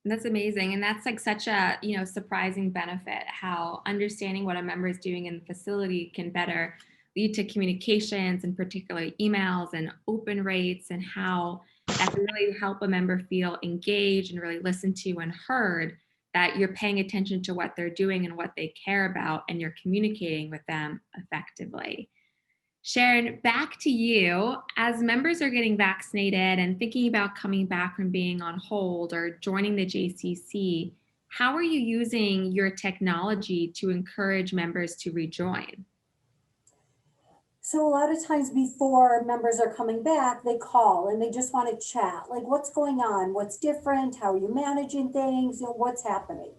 That's amazing. And that's like such a, surprising benefit, how understanding what a member is doing in the facility can better lead to communications, and particularly emails and open rates, and how that can really help a member feel engaged and really listened to and heard, that you're paying attention to what they're doing and what they care about, and you're communicating with them effectively. Sharon, back to you. As members are getting vaccinated and thinking about coming back from being on hold or joining the JCC, how are you using your technology to encourage members to rejoin? So a lot of times before members are coming back, they call and they just want to chat, like what's going on, what's different, how are you managing things, what's happening.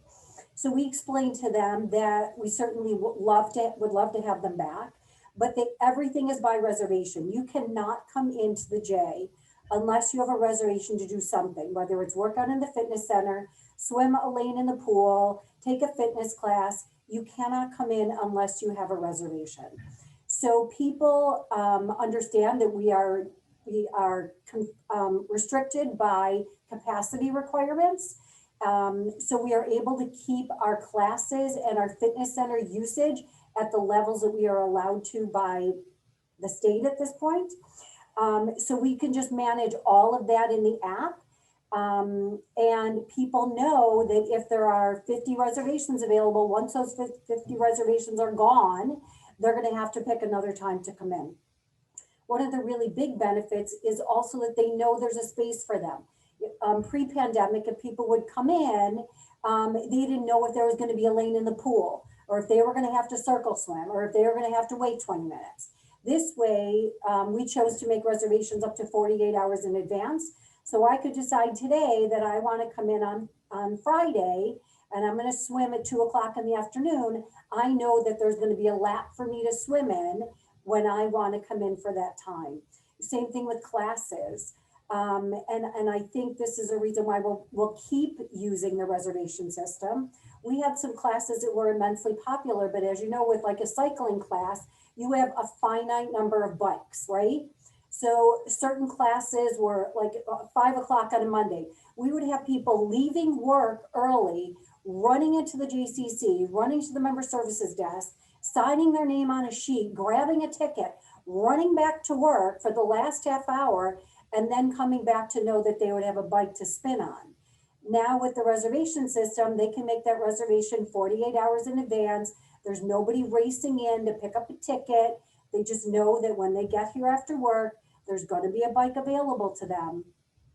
So we explain to them that we certainly would love to have them back, but that everything is by reservation. You cannot come into the J unless you have a reservation to do something, whether it's work out in the fitness center, swim a lane in the pool, take a fitness class. You cannot come in unless you have a reservation. So people understand that we are restricted by capacity requirements. So we are able to keep our classes and our fitness center usage at the levels that we are allowed to by the state at this point. So we can just manage all of that in the app. And people know that if there are 50 reservations available, once those 50 reservations are gone, they're going to have to pick another time to come in. One of the really big benefits is also that they know there's a space for them. Pre-pandemic, if people would come in, they didn't know if there was going to be a lane in the pool, or if they were going to have to circle swim, or if they were going to have to wait 20 minutes. This way, we chose to make reservations up to 48 hours in advance. So I could decide today that I want to come in on Friday, and I'm going to swim at 2 o'clock in the afternoon. I know that there's going to be a lap for me to swim in when I want to come in for that time. Same thing with classes. And I think this is a reason why we'll keep using the reservation system. We had some classes that were immensely popular, but as you know, with like a cycling class, you have a finite number of bikes, right? So certain classes were like 5 o'clock on a Monday. We would have people leaving work early, running into the JCC, running to the member services desk, signing their name on a sheet, grabbing a ticket, running back to work for the last half hour, and then coming back to know that they would have a bike to spin on. Now with the reservation system, they can make that reservation 48 hours in advance. There's nobody racing in to pick up a ticket. They just know that when they get here after work, there's going to be a bike available to them,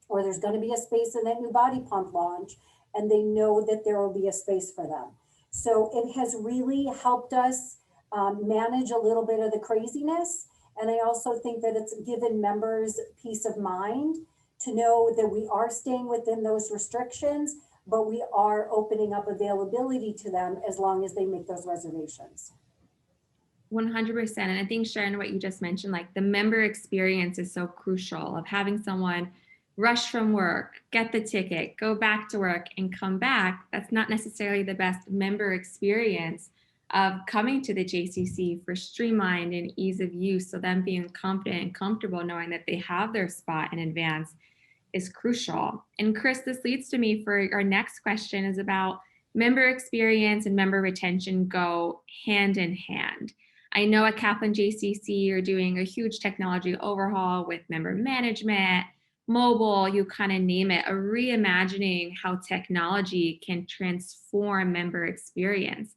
or there's going to be a space in that new body pump launch, and they know that there will be a space for them. So it has really helped us manage a little bit of the craziness. And I also think that it's given members peace of mind to know that we are staying within those restrictions, but we are opening up availability to them as long as they make those reservations. 100%. And I think, Sharon, what you just mentioned, like the member experience is so crucial, of having someone rush from work, get the ticket, go back to work and come back. That's not necessarily the best member experience of coming to the JCC for streamlined and ease of use. So them being confident and comfortable knowing that they have their spot in advance is crucial. And Chris, this leads to me for our next question is about member experience and member retention go hand in hand. I know at Kaplan JCC, you're doing a huge technology overhaul with member management, mobile, you kind of name it, a reimagining how technology can transform member experience.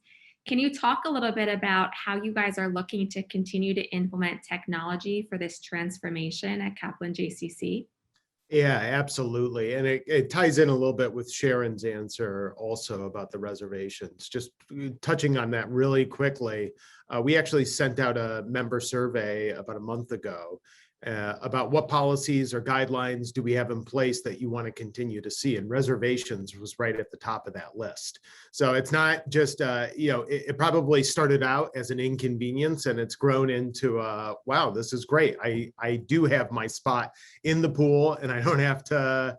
Can you talk a little bit about how you guys are looking to continue to implement technology for this transformation at Kaplan JCC? Yeah, absolutely. And it ties in a little bit with Sharon's answer also about the reservations. Just touching on that really quickly, we actually sent out a member survey about a month ago about what policies or guidelines do we have in place that you want to continue to see, and reservations was right at the top of that list. So it's not just, it probably started out as an inconvenience and it's grown into, wow, this is great. I do have my spot in the pool and I don't have to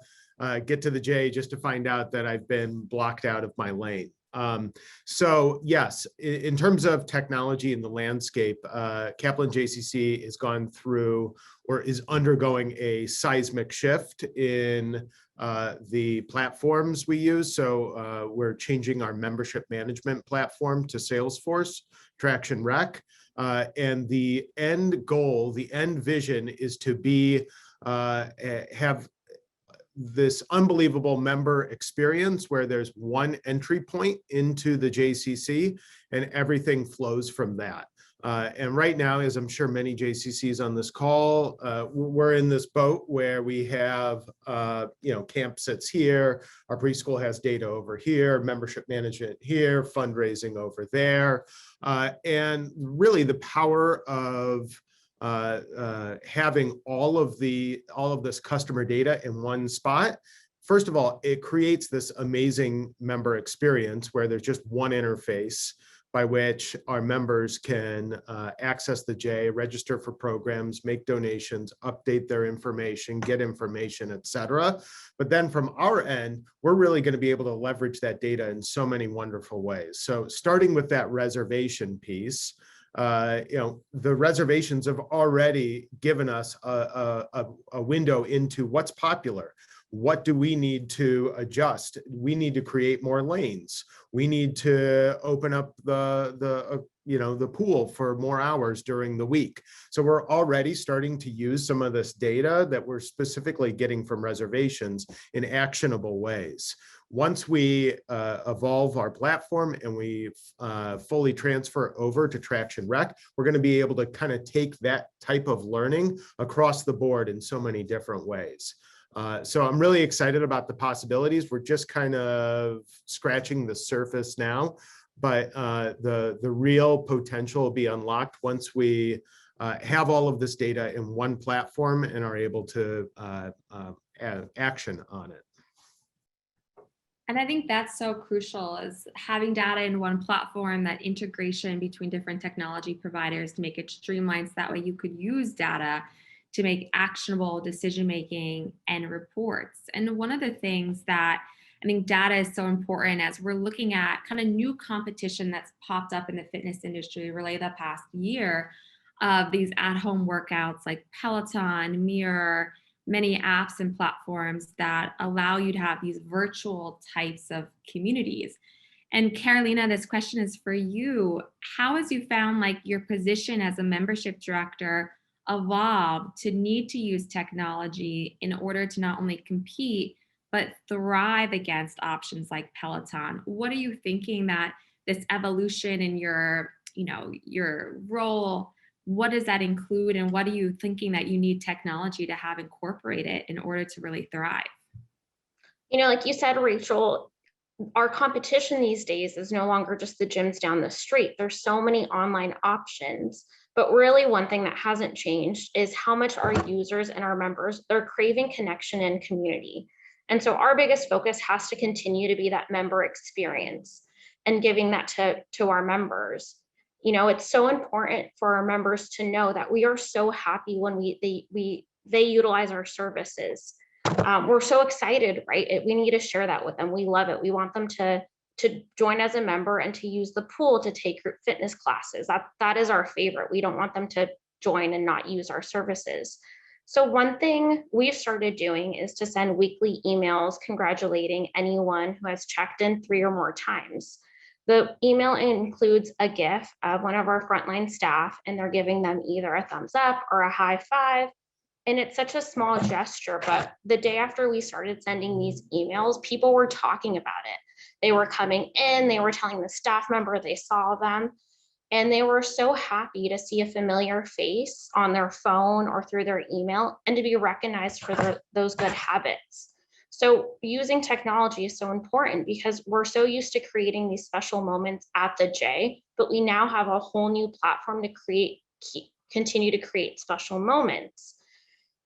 get to the J just to find out that I've been blocked out of my lane. So yes, in terms of technology in the landscape, Kaplan JCC has gone through or is undergoing a seismic shift in the platforms we use. So we're changing our membership management platform to Salesforce, Traction Rec. And the end goal, the end vision is to be, have this unbelievable member experience where there's one entry point into the JCC and everything flows from that. And right now, as I'm sure many JCCs on this call, we're in this boat where we have, camp sits here, our preschool has data over here, membership management here, fundraising over there. And really the power of having all of this customer data in one spot. First of all, it creates this amazing member experience where there's just one interface by which our members can access the J, register for programs, make donations, update their information, get information, et cetera. But then from our end, we're really going to be able to leverage that data in so many wonderful ways. So starting with that reservation piece, the reservations have already given us a window into what's popular. What do we need to adjust? We need to create more lanes. We need to open up the pool for more hours during the week. So we're already starting to use some of this data that we're specifically getting from reservations in actionable ways. Once we evolve our platform and we fully transfer over to Traction Rec, we're going to be able to kind of take that type of learning across the board in so many different ways. So I'm really excited about the possibilities. We're just kind of scratching the surface now, but the real potential will be unlocked once we have all of this data in one platform and are able to add action on it. And I think that's so crucial, is having data in one platform, that integration between different technology providers to make it streamlined, so that way you could use data to make actionable decision-making and reports. And one of the things that I think data is so important as we're looking at kind of new competition that's popped up in the fitness industry really the past year of these at-home workouts like Peloton, Mirror, many apps and platforms that allow you to have these virtual types of communities. And Carolina, this question is for you. How has you found like your position as a membership director evolve to need to use technology in order to not only compete, but thrive against options like Peloton? What are you thinking that this evolution in your role, what does that include? And what are you thinking that you need technology to have incorporated in order to really thrive? Like you said, Rachel, our competition these days is no longer just the gyms down the street. There's so many online options. But really one thing that hasn't changed is how much our users and our members, they're craving connection and community. And so our biggest focus has to continue to be that member experience and giving that to our members. It's so important for our members to know that we are so happy when they utilize our services. We're so excited, right? We need to share that with them. We love it. We want them to join as a member and to use the pool to take group fitness classes. That is our favorite. We don't want them to join and not use our services. So one thing we've started doing is to send weekly emails congratulating anyone who has checked in 3 or more times. The email includes a GIF of one of our frontline staff, and they're giving them either a thumbs up or a high five. And it's such a small gesture, but the day after we started sending these emails, people were talking about it. They were coming in, they were telling the staff member they saw them, and they were so happy to see a familiar face on their phone or through their email and to be recognized for those good habits. So using technology is so important because we're so used to creating these special moments at the J, but we now have a whole new platform to continue to create special moments.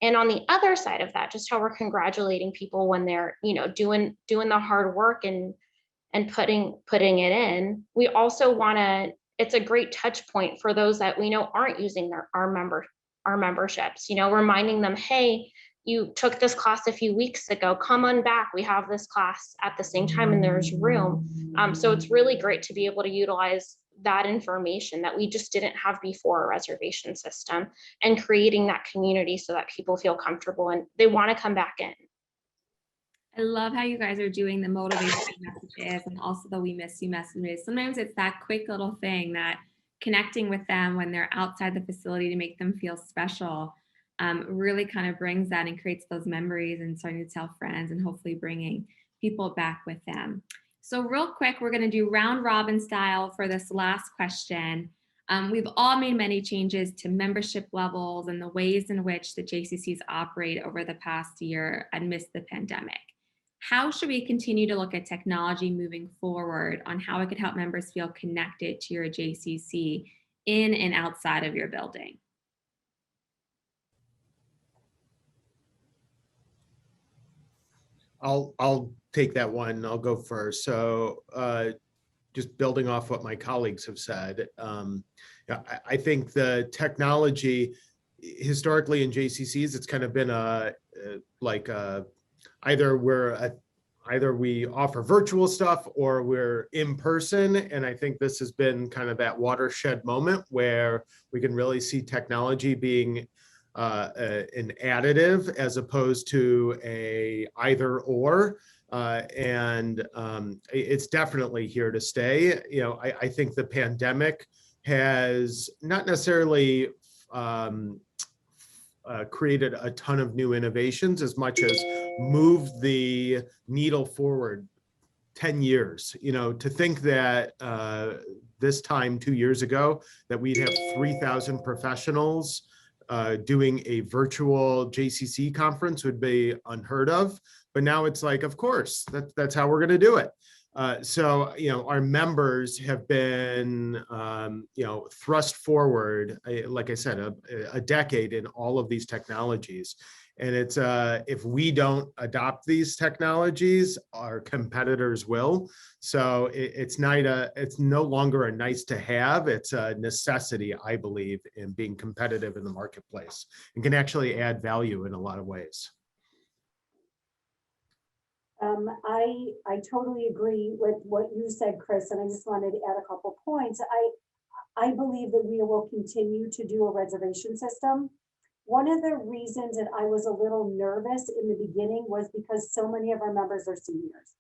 And on the other side of that, just how we're congratulating people when they're, doing the hard work and putting it in, we also want to, it's a great touch point for those that we know aren't using our memberships, reminding them, hey, you took this class a few weeks ago, come on back. We have this class at the same time and there's room. So it's really great to be able to utilize that information that we just didn't have before a reservation system, and creating that community so that people feel comfortable and they want to come back in. I love how you guys are doing the motivation messages and also the we miss you messages. Sometimes it's that quick little thing that connecting with them when they're outside the facility to make them feel special really kind of brings that and creates those memories and starting to tell friends and hopefully bringing people back with them. So real quick, we're going to do round robin style for this last question. We've all made many changes to membership levels and the ways in which the JCCs operate over the past year amidst the pandemic. How should we continue to look at technology moving forward on how it could help members feel connected to your JCC in and outside of your building? I'll take that one. I'll go first. So just building off what my colleagues have said, I think the technology historically in JCCs, it's kind of been either we offer virtual stuff or we're in person. And I think this has been kind of that watershed moment where we can really see technology being an additive as opposed to a either or. It's definitely here to stay. I think the pandemic has not necessarily created a ton of new innovations as much as moved the needle forward 10 years. To think that this time 2 years ago that we'd have 3,000 professionals doing a virtual JCC conference would be unheard of. But now it's like, of course, that's how we're going to do it. So our members have been, thrust forward, like I said, a decade in all of these technologies. And it's if we don't adopt these technologies, our competitors will. So it's no longer a nice to have. It's a necessity, I believe, in being competitive in the marketplace and can actually add value in a lot of ways. I totally agree with what you said, Chris, and I just wanted to add a couple points. I believe that we will continue to do a reservation system. One of the reasons that I was a little nervous in the beginning was because so many of our members are seniors.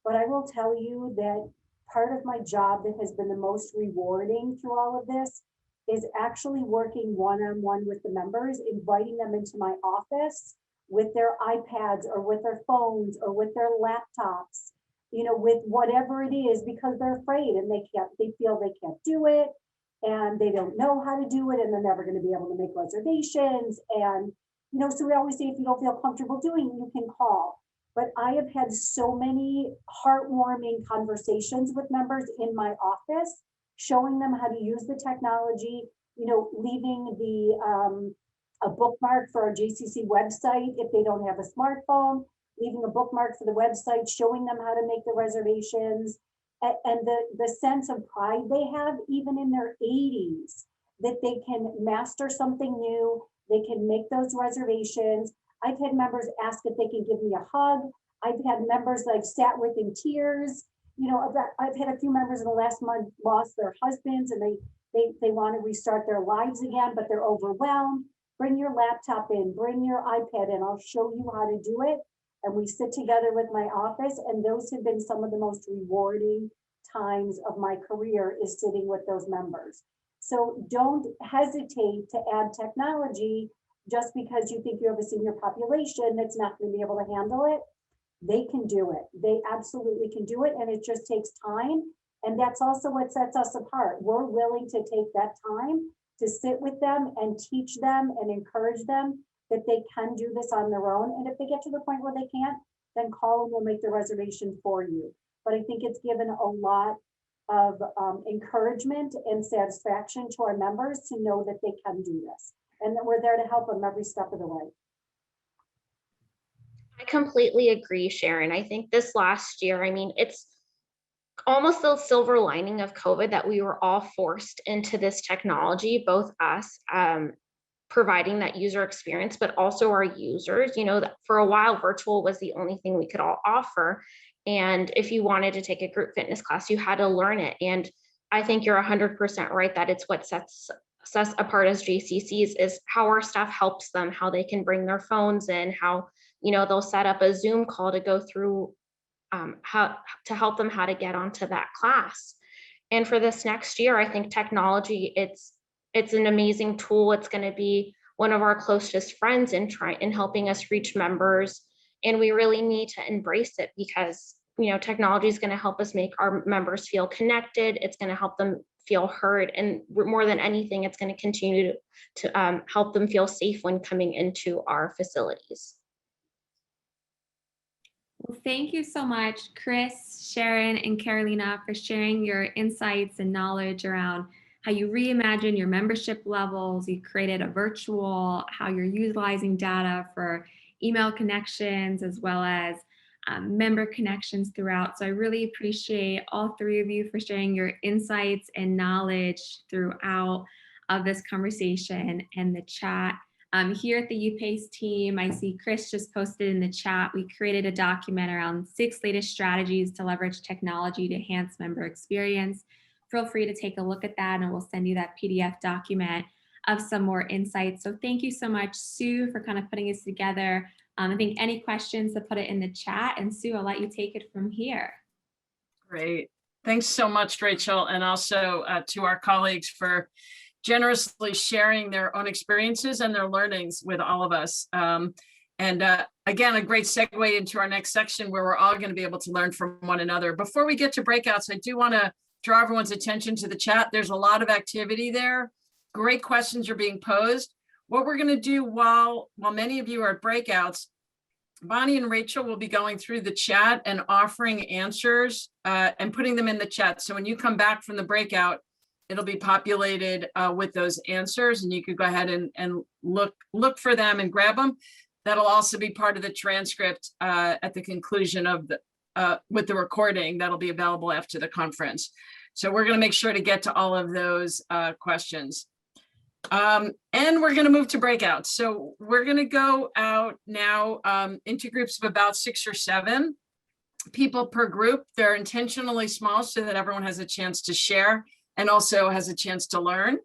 But I will tell you that part of my job that has been the most rewarding through all of this is actually working one-on-one with the members, inviting them into my office with their iPads or with their phones or with their laptops, with whatever it is, because they're afraid and they feel they can't do it and they don't know how to do it and they're never going to be able to make reservations. And, so we always say, if you don't feel comfortable doing it, you can call. But I have had so many heartwarming conversations with members in my office, showing them how to use the technology, leaving a bookmark for our JCC website if they don't have a smartphone, leaving a bookmark for the website, showing them how to make the reservations, and the sense of pride they have even in their 80s, that they can master something new, they can make those reservations. I've had members ask if they can give me a hug. I've had members that I've sat with in tears. I've had a few members in the last month lost their husbands and they want to restart their lives again, but they're overwhelmed. bring your laptop in, bring your iPad in, I'll show you how to do it. And we sit together with my office, and those have been some of the most rewarding times of my career, is sitting with those members. So don't hesitate to add technology just because you think you have a senior population that's not going to be able to handle it. They can do it. They absolutely can do it. And it just takes time. And that's also what sets us apart. We're willing to take that time to sit with them and teach them and encourage them that they can do this on their own. And if they get to the point where they can't, then call and we'll make the reservation for you. But I think it's given a lot of encouragement and satisfaction to our members to know that they can do this and that we're there to help them every step of the way. I completely agree, Sharon. I think this last year, I mean, it's almost the silver lining of COVID that we were all forced into this technology, both us providing that user experience, but also our users. You know, that for a while, virtual was the only thing we could all offer. And if you wanted to take a group fitness class, you had to learn it. And I think you're 100% right that it's what sets us apart as JCCs is how our staff helps them, how they can bring their phones in, how, you know, they'll set up a Zoom call to go through how to help them how to get onto that class. And for this next year, I think technology, it's an amazing tool. It's going to be one of our closest friends in helping us reach members. And we really need to embrace it because, you know, technology is going to help us make our members feel connected. It's going to help them feel heard. And more than anything, it's going to continue to help them feel safe when coming into our facilities. Well, thank you so much, Chris, Sharon, and Carolina, for sharing your insights and knowledge around how you reimagine your membership levels. You created a virtual, how you're utilizing data for email connections as well as member connections throughout. So I really appreciate all three of you for sharing your insights and knowledge throughout of this conversation and the chat. Here at the Upace team, I see Chris just posted in the chat, we created a document around 6 latest strategies to leverage technology to enhance member experience. Feel free to take a look at that and we'll send you that PDF document of some more insights. So thank you so much, Sue, for kind of putting this together. I think any questions to put it in the chat, and Sue, I'll let you take it from here. Great. Thanks so much, Rachel. And also to our colleagues for generously sharing their own experiences and their learnings with all of us. Again, a great segue into our next section where we're all going to be able to learn from one another. Before we get to breakouts, I do want to draw everyone's attention to the chat. There's a lot of activity there. Great questions are being posed. What we're going to do while many of you are at breakouts, Bonnie and Rachel will be going through the chat and offering answers and putting them in the chat. So when you come back from the breakout, it'll be populated with those answers, and you could go ahead and look for them and grab them. That'll also be part of the transcript at the conclusion of the with the recording that'll be available after the conference. So we're going to make sure to get to all of those questions. And we're going to move to breakouts. So we're going to go out now into groups of about 6 or 7 people per group. They're intentionally small so that everyone has a chance to share and also has a chance to learn.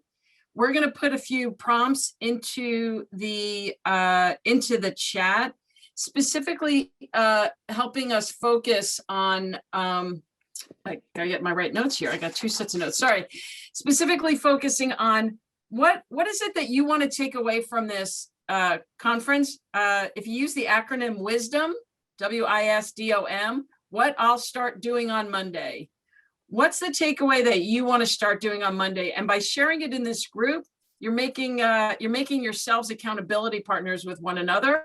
We're going to put a few prompts into the chat, specifically helping us focus on, I gotta get my right notes here. I got 2 sets of notes, sorry. Specifically focusing on what is it that you want to take away from this conference? If you use the acronym WISDOM, W-I-S-D-O-M, what I'll start doing on Monday. What's the takeaway that you want to start doing on Monday? And by sharing it in this group, you're making yourselves accountability partners with one another,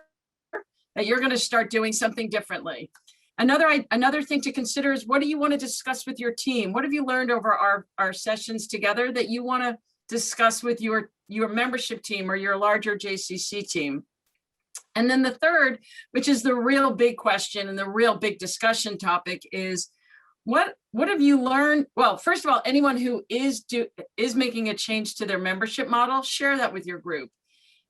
that you're going to start doing something differently. Another thing to consider is, what do you want to discuss with your team? What have you learned over our sessions together that you want to discuss with your membership team or your larger JCC team? And then the third, which is the real big question and the real big discussion topic, is what have you learned? Well, first of all, anyone who is making a change to their membership model, share that with your group.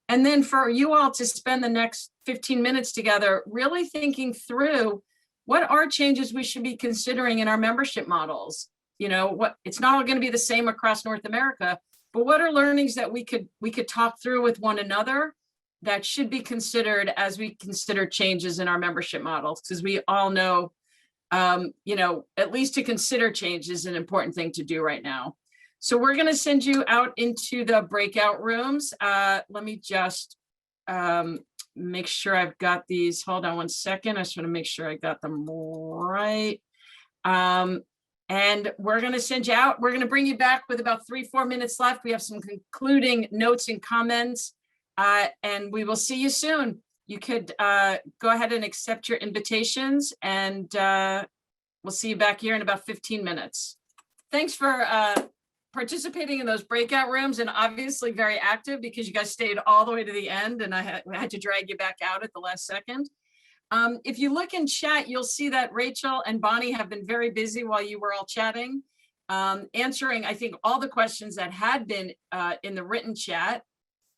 And then for you all to spend the next 15 minutes together, really thinking through what are changes we should be considering in our membership models. You know, it's not all going to be the same across North America, but what are learnings that we could talk through with one another that should be considered as we consider changes in our membership models? Because we all know, you know, at least to consider change is an important thing to do right now. So we're going to send you out into the breakout rooms. Let me just make sure I've got these. Hold on one second. I just want to make sure I got them right. And we're going to send you out. We're going to bring you back with about 3-4 minutes left. We have some concluding notes and comments, and we will see you soon. You could go ahead and accept your invitations, and we'll see you back here in about 15 minutes. Thanks for participating in those breakout rooms, and obviously very active because you guys stayed all the way to the end, and I had to drag you back out at the last second. If you look in chat, you'll see that Rachel and Bonnie have been very busy while you were all chatting, answering, I think, all the questions that had been in the written chat.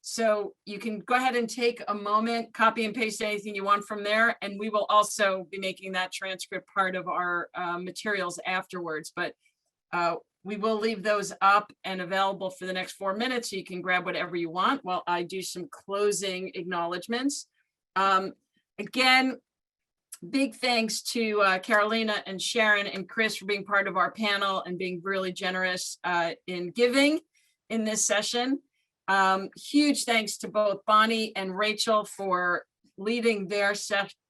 So you can go ahead and take a moment, copy and paste anything you want from there, and we will also be making that transcript part of our materials afterwards. But we will leave those up and available for the next 4 minutes, so you can grab whatever you want while I do some closing acknowledgements. Again, big thanks to Carolina and Sharon and Chris for being part of our panel and being really generous in giving in this session. Huge thanks to both Bonnie and Rachel for leading their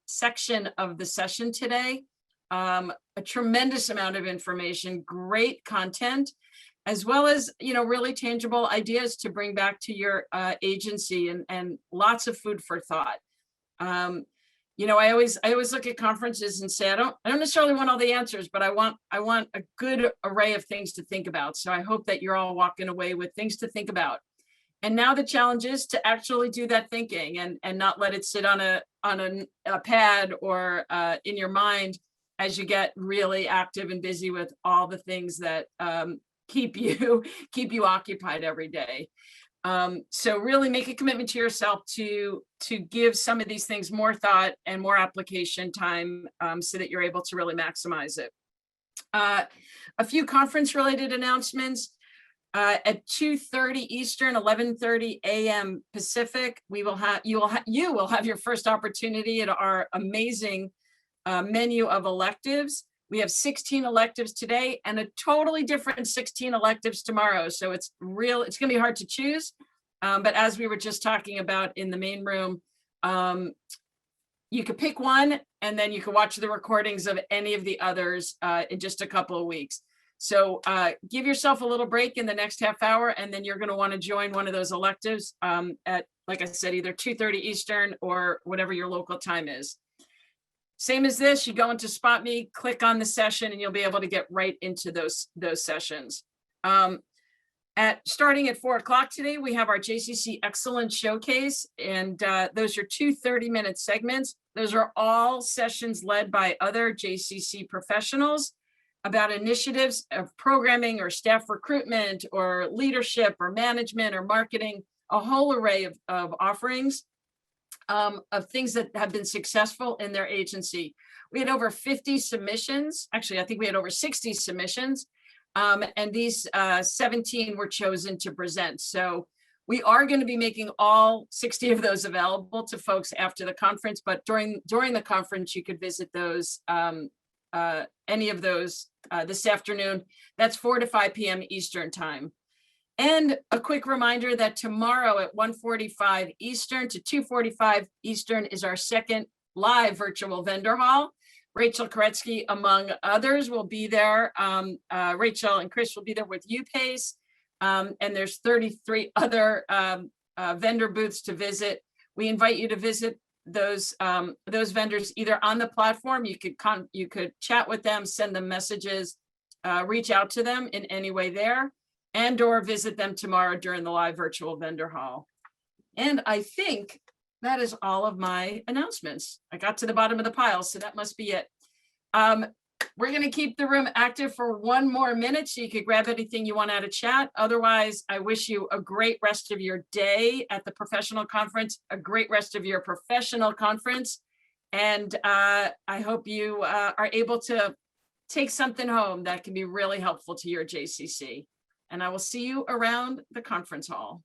section of the session today. A tremendous amount of information, great content, as well as, you know, really tangible ideas to bring back to your agency, and lots of food for thought. You know, I always look at conferences and say, I don't necessarily want all the answers, but I want a good array of things to think about. So I hope that you're all walking away with things to think about. And now the challenge is to actually do that thinking and not let it sit on a pad or in your mind as you get really active and busy with all the things that keep you occupied every day. So really make a commitment to yourself to give some of these things more thought and more application time, so that you're able to really maximize it. A few conference related announcements. At 2:30 Eastern, 11:30 a.m. Pacific, you will have your first opportunity at our amazing menu of electives. We have 16 electives today and a totally different 16 electives tomorrow. So it's going to be hard to choose. But as we were just talking about in the main room, you could pick one and then you can watch the recordings of any of the others in just a couple of weeks. So give yourself a little break in the next half hour, and then you're going to want to join one of those electives at, like I said, either 2:30 Eastern or whatever your local time is. Same as this, you go into Spot Me, click on the session, and you'll be able to get right into those sessions. Starting at 4 o'clock today, we have our Jcc Excellent Showcase, and those are 2 30-minute segments. Those are all sessions led by other JCC professionals about initiatives of programming or staff recruitment or leadership or management or marketing, a whole array of offerings. Of things that have been successful in their agency. We had over 50 submissions. Actually, I think we had over 60 submissions. And these 17 were chosen to present. So we are going to be making all 60 of those available to folks after the conference, but during the conference, you could visit those, any of those this afternoon. That's 4 to 5 p.m. Eastern time. And a quick reminder that tomorrow at 1:45 Eastern to 2:45 Eastern is our second live virtual vendor hall. Rachel Koretsky, among others, will be there. Rachel and Chris will be there with Upace. And there's 33 other vendor booths to visit. We invite you to visit those vendors either on the platform. You could chat with them, send them messages, reach out to them in any way there, and or visit them tomorrow during the live virtual vendor hall. And I think that is all of my announcements. I got to the bottom of the pile, so that must be it. We're going to keep the room active for 1 more minute so you can grab anything you want out of chat. Otherwise, I wish you a great rest of your day at the professional conference, a great rest of your professional conference. And I hope you are able to take something home that can be really helpful to your JCC. And I will see you around the conference hall.